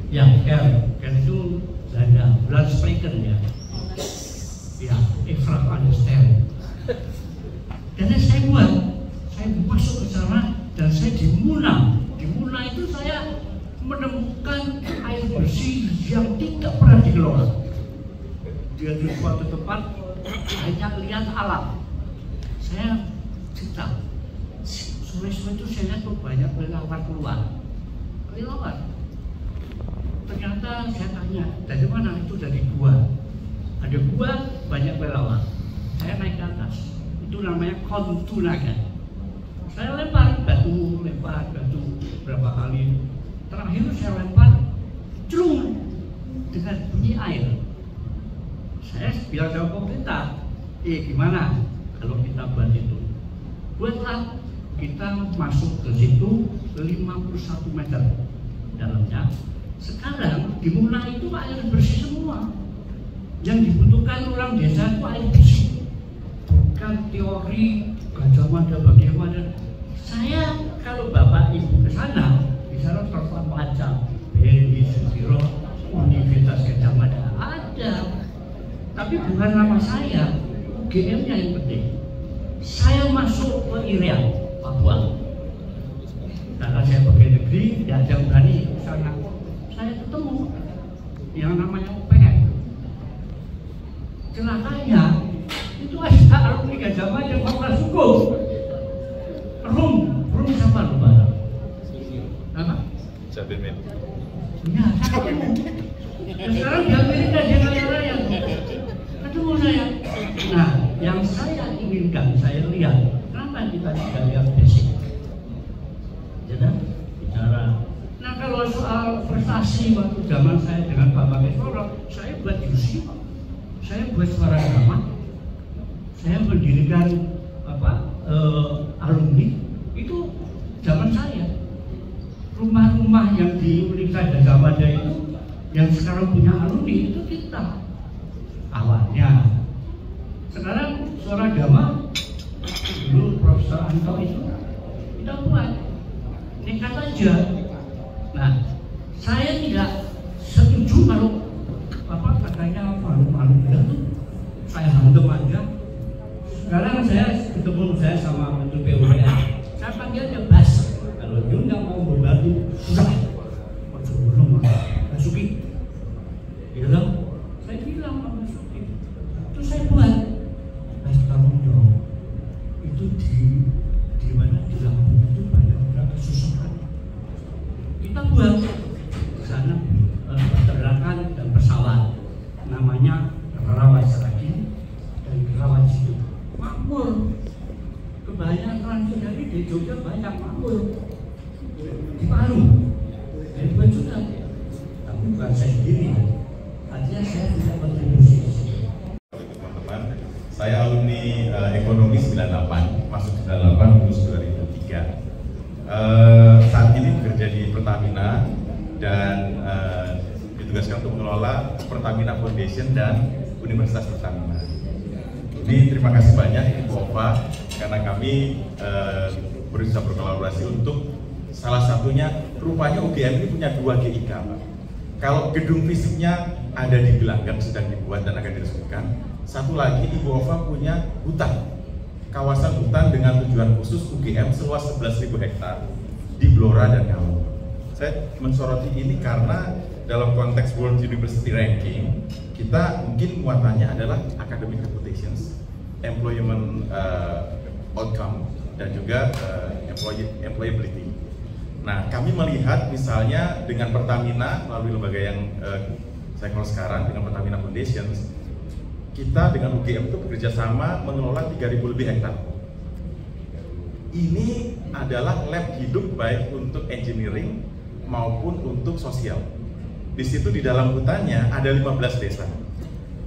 ya CAM itu Belanda, Brandspreken ya, Infrared Understand. Dan saya masuk ke sana dan saya di Muna itu saya menemukan air bersih yang tidak pernah dikelola. Dia di suatu tempat hanya lihat alam. Saya cerita, sore-sore itu saya lihat banyak relawan keluar. Ternyata saya tanya, dari mana? Itu dari gua. Ada gua, banyak relawan. Saya naik ke atas. Itu namanya kontunaga. Saya lempar batu berapa kali. Terakhir saya lempar celung dengan bunyi air. Saya bilang sama pemerintah, gimana kalau kita buat itu? Buatlah, kita masuk ke situ 51 meter dalamnya. Sekarang dimulai itu air bersih semua. Yang dibutuhkan orang desa itu air bersih. Bukan teori Gajah Mada bagaimana. Saya kalau Bapak Ibu ke sana, di sana telepon pajak, BNI Susiro, Universitas Gajah Mada ada. Tapi bukan nama saya, UGM-nya yang penting. Saya masuk ke Irian, Papua. Karena saya pegawai negeri, tidak ada berani ke sana. Saya ketemu yang namanya UPN. Celakanya itu ada alumni Gajah Mada Fakultas Hukum. Rum siapa lupa? Apa? Jabimin. Ya, saya ketemu. Dan sekarang di Amerika dia kaya raya. Ketemu saya. Nah, yang saya inginkan, saya lihat, kenapa kita tidak lihat basic? Jadi bicara. Nah, kalau soal prestasi waktu zaman saya dengan Pak Bakesoro, saya buat UC, saya buat suara agama, saya mendirikan alumni itu zaman saya. Rumah-rumah yang di Universitas Gajah Mada itu yang sekarang punya alumni itu kita awalnya. Sekarang suara agama dulu Profesor Anto itu kita buat nekat aja. Nah, saya tidak setuju kalau katanya malu-malu itu saya hantam aja. Sekarang saya ketemu sama Menteri PUPR, saya panggilnya Bas. Kalau dia nggak mau berbagi, sudah, belum Basuki. Dia bilang, saya bilang Pak Basuki, itu saya buat. Bas tanggung jawab. Itu di mana di Lampung itu banyak orang kesusahan. Kita buat di sana peternakan dan pesawat, namanya Rawat Seragi dan Rawat Situ. Makmur. Kebanyakan dari di Jogja banyak makmur. Di Palu dari 2 juta, tapi bukan saya sendiri, artinya saya tidak kontribusi. Teman-teman, saya alumni ekonomi 98, masuk 98 lulus 2003. Saat ini bekerja di Pertamina dan ditugaskan untuk mengelola Pertamina Foundation dan Universitas Pertamina. Ini terima kasih banyak Ibu Ova karena kami berusaha berkolaborasi untuk salah satunya, rupanya UGM ini punya 2 GIK, Pak. Kalau gedung fisiknya ada di Gelanggang sedang dibuat dan akan diresmikan, satu lagi Ibu Ova punya hutan, kawasan hutan dengan tujuan khusus UGM seluas 11.000 hektar di Blora dan Ngawi. Saya mensoroti ini karena dalam konteks World University Ranking, kita mungkin muatannya adalah academic reputations, employment outcome, dan juga employability. Nah, kami melihat misalnya dengan Pertamina melalui lembaga yang saya kelola sekarang dengan Pertamina Foundations, kita dengan UGM itu bekerja sama mengelola 3.000 lebih hektar. Ini adalah lab hidup baik untuk engineering maupun untuk sosial. Di situ di dalam hutannya ada 15 desa.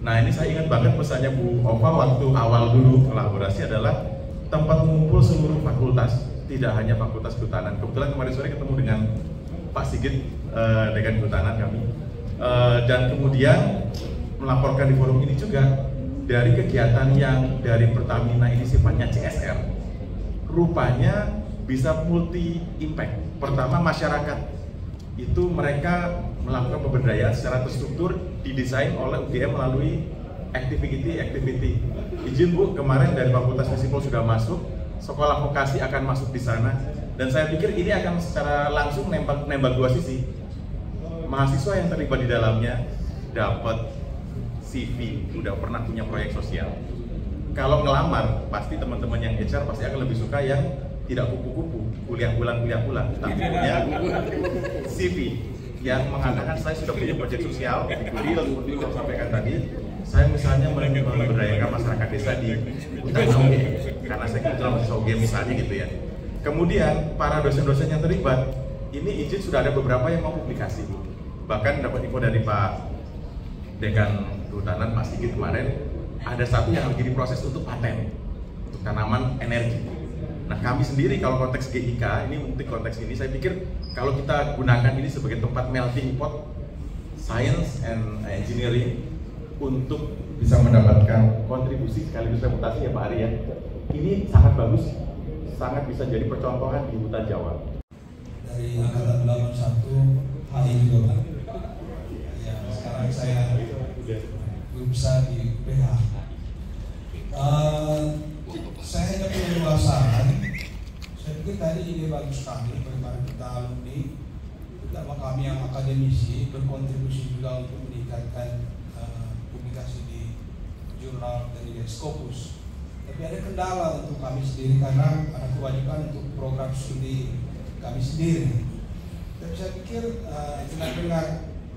Nah, ini saya ingat banget pesannya Bu Ova waktu awal dulu kolaborasi adalah tempat mengumpul seluruh fakultas, tidak hanya Fakultas Kehutanan. Kebetulan kemarin sore ketemu dengan Pak Sigit, Dekan Kehutanan kami, dan kemudian melaporkan di forum ini juga dari kegiatan yang dari Pertamina ini sifatnya CSR, rupanya bisa multi impact. Pertama, masyarakat itu mereka melakukan pemberdayaan secara terstruktur didesain oleh UGM melalui activity. Izin Bu, kemarin dari Fakultas Fisipol sudah masuk, sekolah vokasi akan masuk di sana, dan saya pikir ini akan secara langsung nembak 2 sisi. Mahasiswa yang terlibat di dalamnya dapat CV, udah pernah punya proyek sosial. Kalau ngelamar, pasti teman-teman yang HR pasti akan lebih suka yang tidak kupu-kupu, kuliah pulang, tapi punya CV yang mengatakan saya sudah punya proyek sosial, seperti yang sampaikan tadi. Saya misalnya memberdayakan masyarakat desa di hutan UGM, karena saya kebetulan mahasiswa UGM misalnya gitu ya. Kemudian para dosen-dosen yang terlibat, ini izin sudah ada beberapa yang mau publikasi. Bahkan dapat info dari Pak Dekan Kehutanan, Pak Sigit kemarin, ada satu yang lagi diproses untuk paten, untuk tanaman energi. Nah, kami sendiri kalau konteks GIK, ini untuk konteks ini, saya pikir kalau kita gunakan ini sebagai tempat melting pot science and engineering untuk bisa mendapatkan kontribusi sekaligus reputasi ya Pak Ari ya. Ini sangat bagus, sangat bisa jadi percontohan di hutan Jawa. Dari Angkatan 81 HI juga Pak. Ya, sekarang saya berusaha di PH. Saya hanya punya ulasan. Saya pikir tadi ide bagus sekali bagaimana kita alumni, terutama kami yang akan akademisi berkontribusi juga untuk meningkatkan publikasi di jurnal dari Scopus. Tapi ada kendala untuk kami sendiri karena ada kewajiban untuk program studi kami sendiri. Dan saya pikir dengan dengar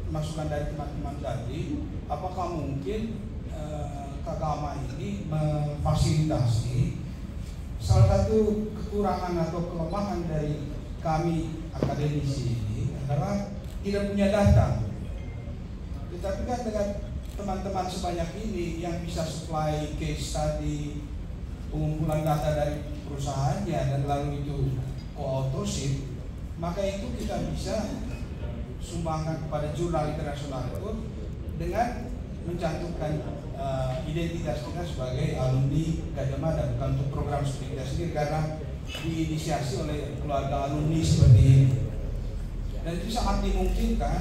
masukan dari teman-teman tadi, apakah mungkin Kagama ini memfasilitasi salah satu kekurangan atau kelemahan dari kami akademisi ini adalah tidak punya data. Tetapi kan dengan teman-teman sebanyak ini yang bisa supply case study, pengumpulan data dari perusahaannya dan lalu itu co-authorship, maka itu kita bisa sumbangkan kepada jurnal internasional itu dengan mencantumkan identitas kita sebagai alumni Gadjah Mada, bukan untuk program studi kita sendiri karena diinisiasi oleh keluarga alumni seperti ini. Dan itu sangat dimungkinkan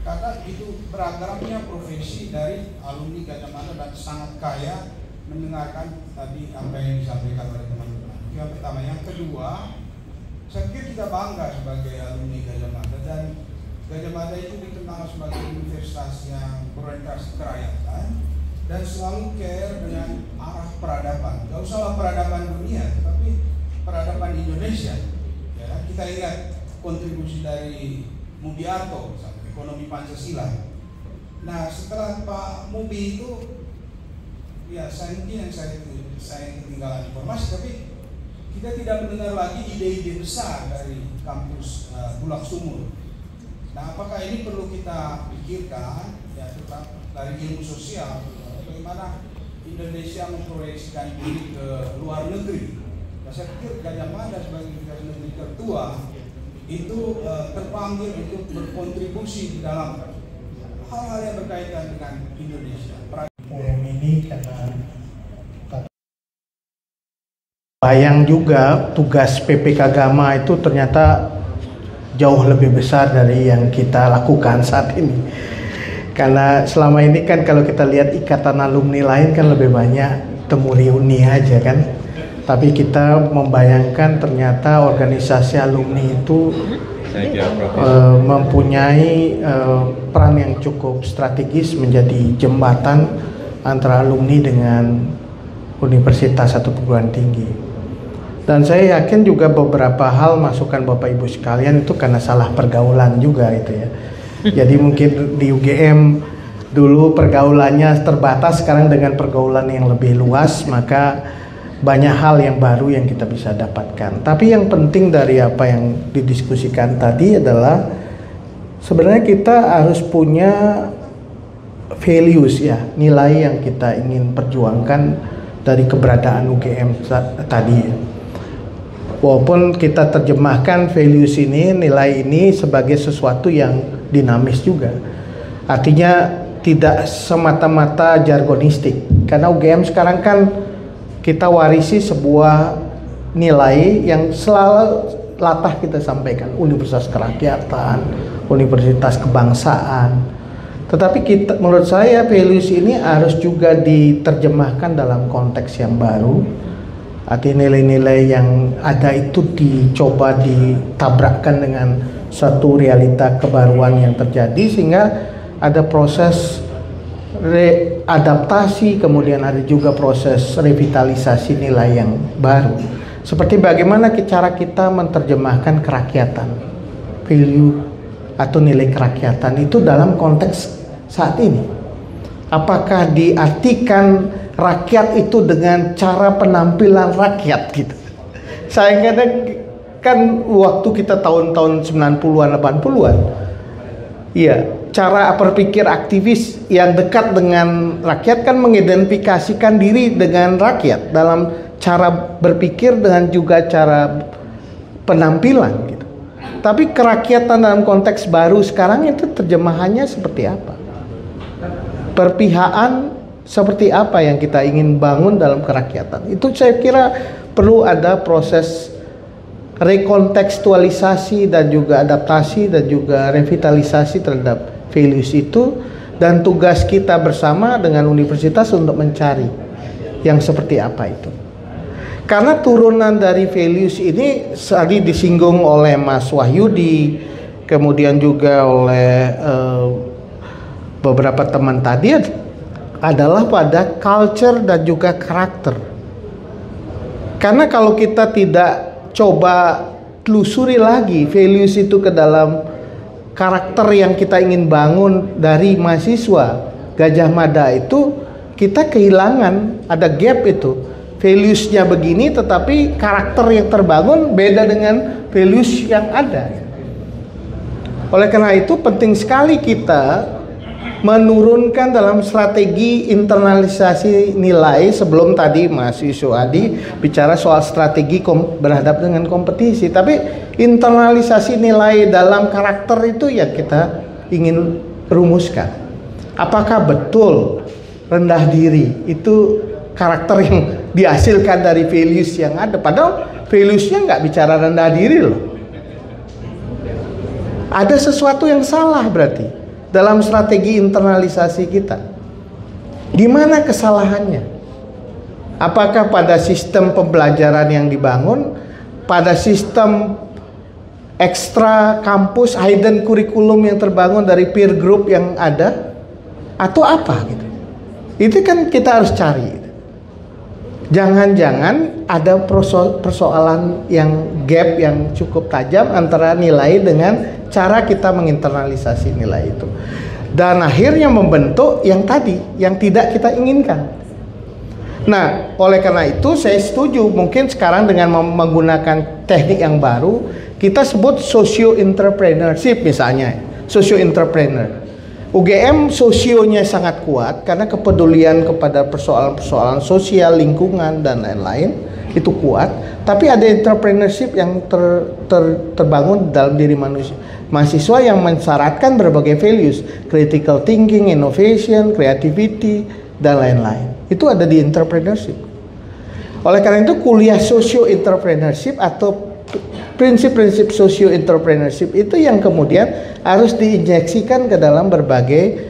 karena itu beragamnya profesi dari alumni Gadjah Mada dan sangat kaya mendengarkan tadi apa yang disampaikan oleh teman-teman. Yang pertama, yang kedua, saya pikir kita bangga sebagai alumni Gadjah Mada dan Gadjah Mada itu dikenal sebagai universitas yang berorientasi kerakyatan dan selalu care dengan arah peradaban. Gak usahlah peradaban dunia, tapi peradaban Indonesia. Ya, kita ingat kontribusi dari Mubiarto, ekonomi Pancasila. Nah, setelah Pak Mubi itu, ya saya mungkin saya ketinggalan informasi, tapi kita tidak mendengar lagi ide-ide besar dari kampus Bulak Sumur. Nah, apakah ini perlu kita pikirkan, ya tetap dari ilmu sosial, bagaimana Indonesia memproyeksikan diri ke luar negeri. Nah, saya pikir Gadjah Mada sebagai universitas negeri tertua itu terpanggil untuk berkontribusi di dalam hal-hal yang berkaitan dengan Indonesia. Forum ini karena bayang juga tugas PP Kagama itu ternyata jauh lebih besar dari yang kita lakukan saat ini. Karena selama ini kan kalau kita lihat ikatan alumni lain kan lebih banyak temu reuni aja kan. Tapi kita membayangkan ternyata organisasi alumni itu mempunyai peran yang cukup strategis menjadi jembatan antara alumni dengan universitas atau perguruan tinggi. Dan saya yakin juga beberapa hal masukan Bapak Ibu sekalian itu karena salah pergaulan juga itu ya. Jadi mungkin di UGM dulu pergaulannya terbatas, sekarang dengan pergaulan yang lebih luas maka banyak hal yang baru yang kita bisa dapatkan. Tapi yang penting dari apa yang didiskusikan tadi adalah sebenarnya kita harus punya values ya, nilai yang kita ingin perjuangkan dari keberadaan UGM tadi. Walaupun kita terjemahkan values ini, nilai ini sebagai sesuatu yang dinamis juga. Artinya tidak semata-mata jargonistik. Karena UGM sekarang kan kita warisi sebuah nilai yang selalu latah kita sampaikan. Universitas kerakyatan, universitas kebangsaan. Tetapi kita, menurut saya values ini harus juga diterjemahkan dalam konteks yang baru. Artinya nilai-nilai yang ada itu dicoba ditabrakkan dengan satu realita kebaruan yang terjadi sehingga ada proses readaptasi, kemudian ada juga proses revitalisasi nilai yang baru. Seperti bagaimana cara kita menerjemahkan kerakyatan, value atau nilai kerakyatan itu dalam konteks saat ini. Apakah diartikan rakyat itu dengan cara penampilan rakyat gitu? Saya kadang kan waktu kita tahun-tahun 90-an 80-an, iya, cara berpikir aktivis yang dekat dengan rakyat kan mengidentifikasikan diri dengan rakyat dalam cara berpikir dengan juga cara penampilan gitu. Tapi kerakyatan dalam konteks baru sekarang itu terjemahannya seperti apa? Perpihakan seperti apa yang kita ingin bangun dalam kerakyatan? Itu saya kira perlu ada proses rekontekstualisasi dan juga adaptasi dan juga revitalisasi terhadap values itu, dan tugas kita bersama dengan universitas untuk mencari yang seperti apa itu. Karena turunan dari values ini tadi disinggung oleh Mas Wahyudi, kemudian juga oleh beberapa teman tadi adalah pada culture dan juga karakter. Karena kalau kita tidak coba telusuri lagi values itu ke dalam karakter yang kita ingin bangun dari mahasiswa Gajah Mada itu, kita kehilangan, ada gap itu. Values-nya begini tetapi karakter yang terbangun beda dengan values yang ada. Oleh karena itu penting sekali kita menurunkan dalam strategi internalisasi nilai. Sebelum tadi Mas Yuswadi bicara soal strategi berhadap dengan kompetisi, tapi internalisasi nilai dalam karakter itu ya kita ingin rumuskan. Apakah betul rendah diri itu karakter yang dihasilkan dari values yang ada? Padahal values-nya nggak bicara rendah diri loh. Ada sesuatu yang salah berarti dalam strategi internalisasi kita. Di mana kesalahannya? Apakah pada sistem pembelajaran yang dibangun, pada sistem ekstra kampus, hidden curriculum yang terbangun dari peer group yang ada, atau apa gitu? Itu kan kita harus cari. Jangan-jangan ada persoalan yang gap yang cukup tajam antara nilai dengan cara kita menginternalisasi nilai itu, dan akhirnya membentuk yang tadi yang tidak kita inginkan. Nah, oleh karena itu saya setuju mungkin sekarang dengan menggunakan teknik yang baru, kita sebut socio entrepreneurship misalnya, socio entrepreneur. UGM sosionya sangat kuat karena kepedulian kepada persoalan-persoalan sosial, lingkungan dan lain-lain itu kuat, tapi ada entrepreneurship yang terbangun dalam diri mahasiswa yang mensyaratkan berbagai values, critical thinking, innovation, creativity dan lain-lain. Itu ada di entrepreneurship. Oleh karena itu kuliah socio entrepreneurship atau prinsip-prinsip socio entrepreneurship itu yang kemudian harus diinjeksikan ke dalam berbagai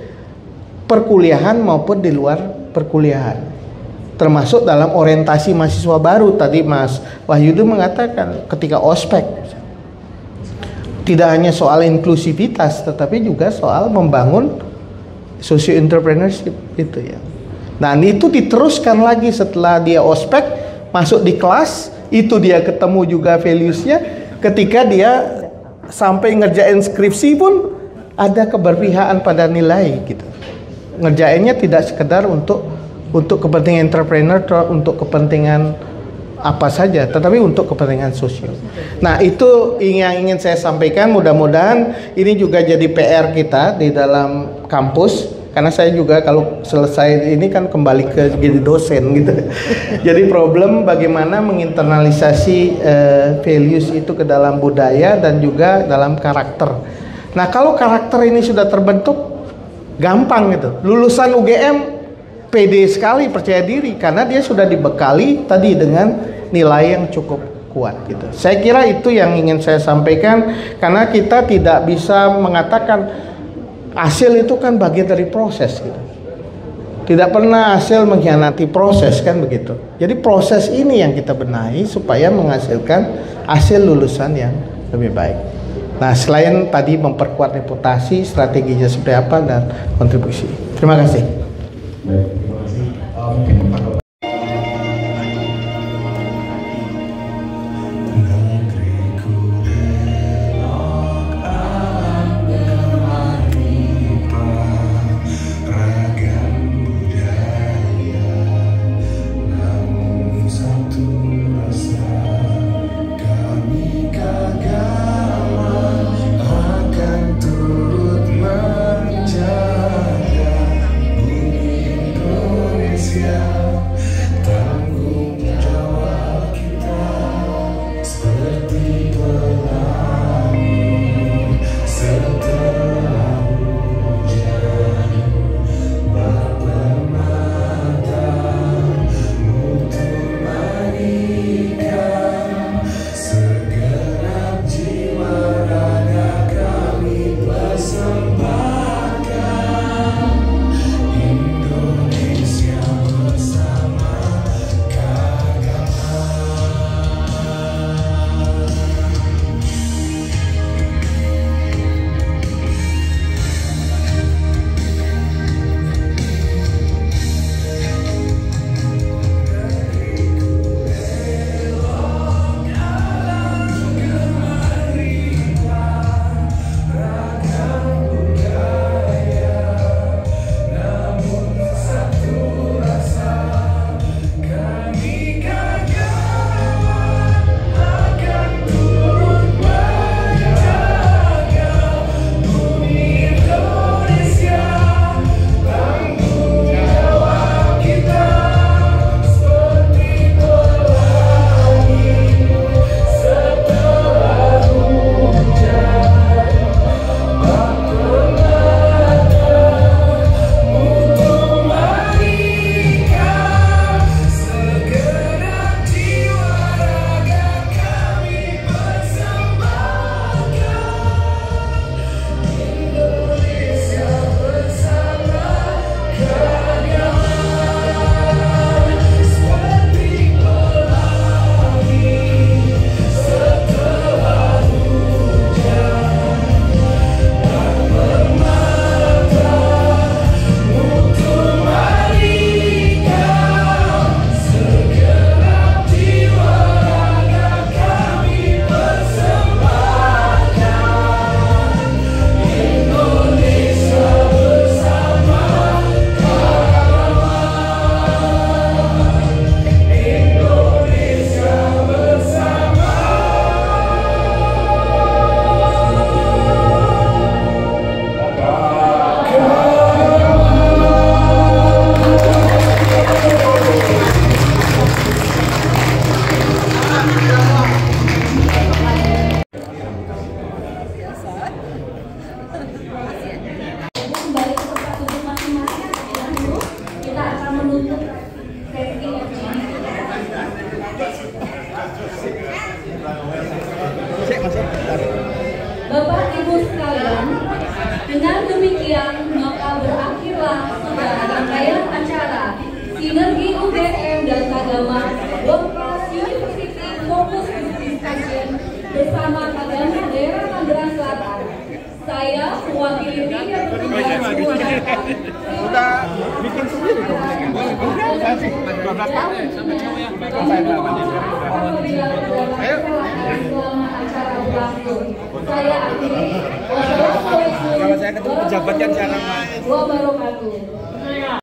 perkuliahan maupun di luar perkuliahan, termasuk dalam orientasi mahasiswa baru. Tadi Mas Wahyudi mengatakan ketika ospek tidak hanya soal inklusivitas tetapi juga soal membangun socio entrepreneurship itu ya. Nah, itu diteruskan lagi setelah dia ospek, masuk di kelas itu dia ketemu juga values-nya. Ketika dia sampai ngerjain skripsi pun ada keberpihakan pada nilai gitu. Ngerjainnya tidak sekedar untuk kepentingan entrepreneur, untuk kepentingan apa saja, tetapi untuk kepentingan sosial. Nah, itu yang ingin saya sampaikan. Mudah-mudahan ini juga jadi PR kita di dalam kampus. Karena saya juga kalau selesai ini kan kembali ke jadi dosen gitu. Jadi problem bagaimana menginternalisasi values itu ke dalam budaya dan juga dalam karakter. Nah, kalau karakter ini sudah terbentuk, gampang gitu. Lulusan UGM pede sekali, percaya diri karena dia sudah dibekali tadi dengan nilai yang cukup kuat gitu. Saya kira itu yang ingin saya sampaikan, karena kita tidak bisa mengatakan hasil itu kan bagian dari proses gitu. Tidak pernah hasil mengkhianati proses kan begitu. Jadi proses ini yang kita benahi supaya menghasilkan hasil lulusan yang lebih baik. Nah, selain tadi memperkuat reputasi, strateginya seperti apa dan kontribusi. Terima kasih. Baik, terima kasih. Akan turut menjaga bumi saya mewakili tim yang udah bikin sendiri dong. Ayo. Saya akhiri. Kalau saya ketemu pejabat kan jarang. Wabarakatuh.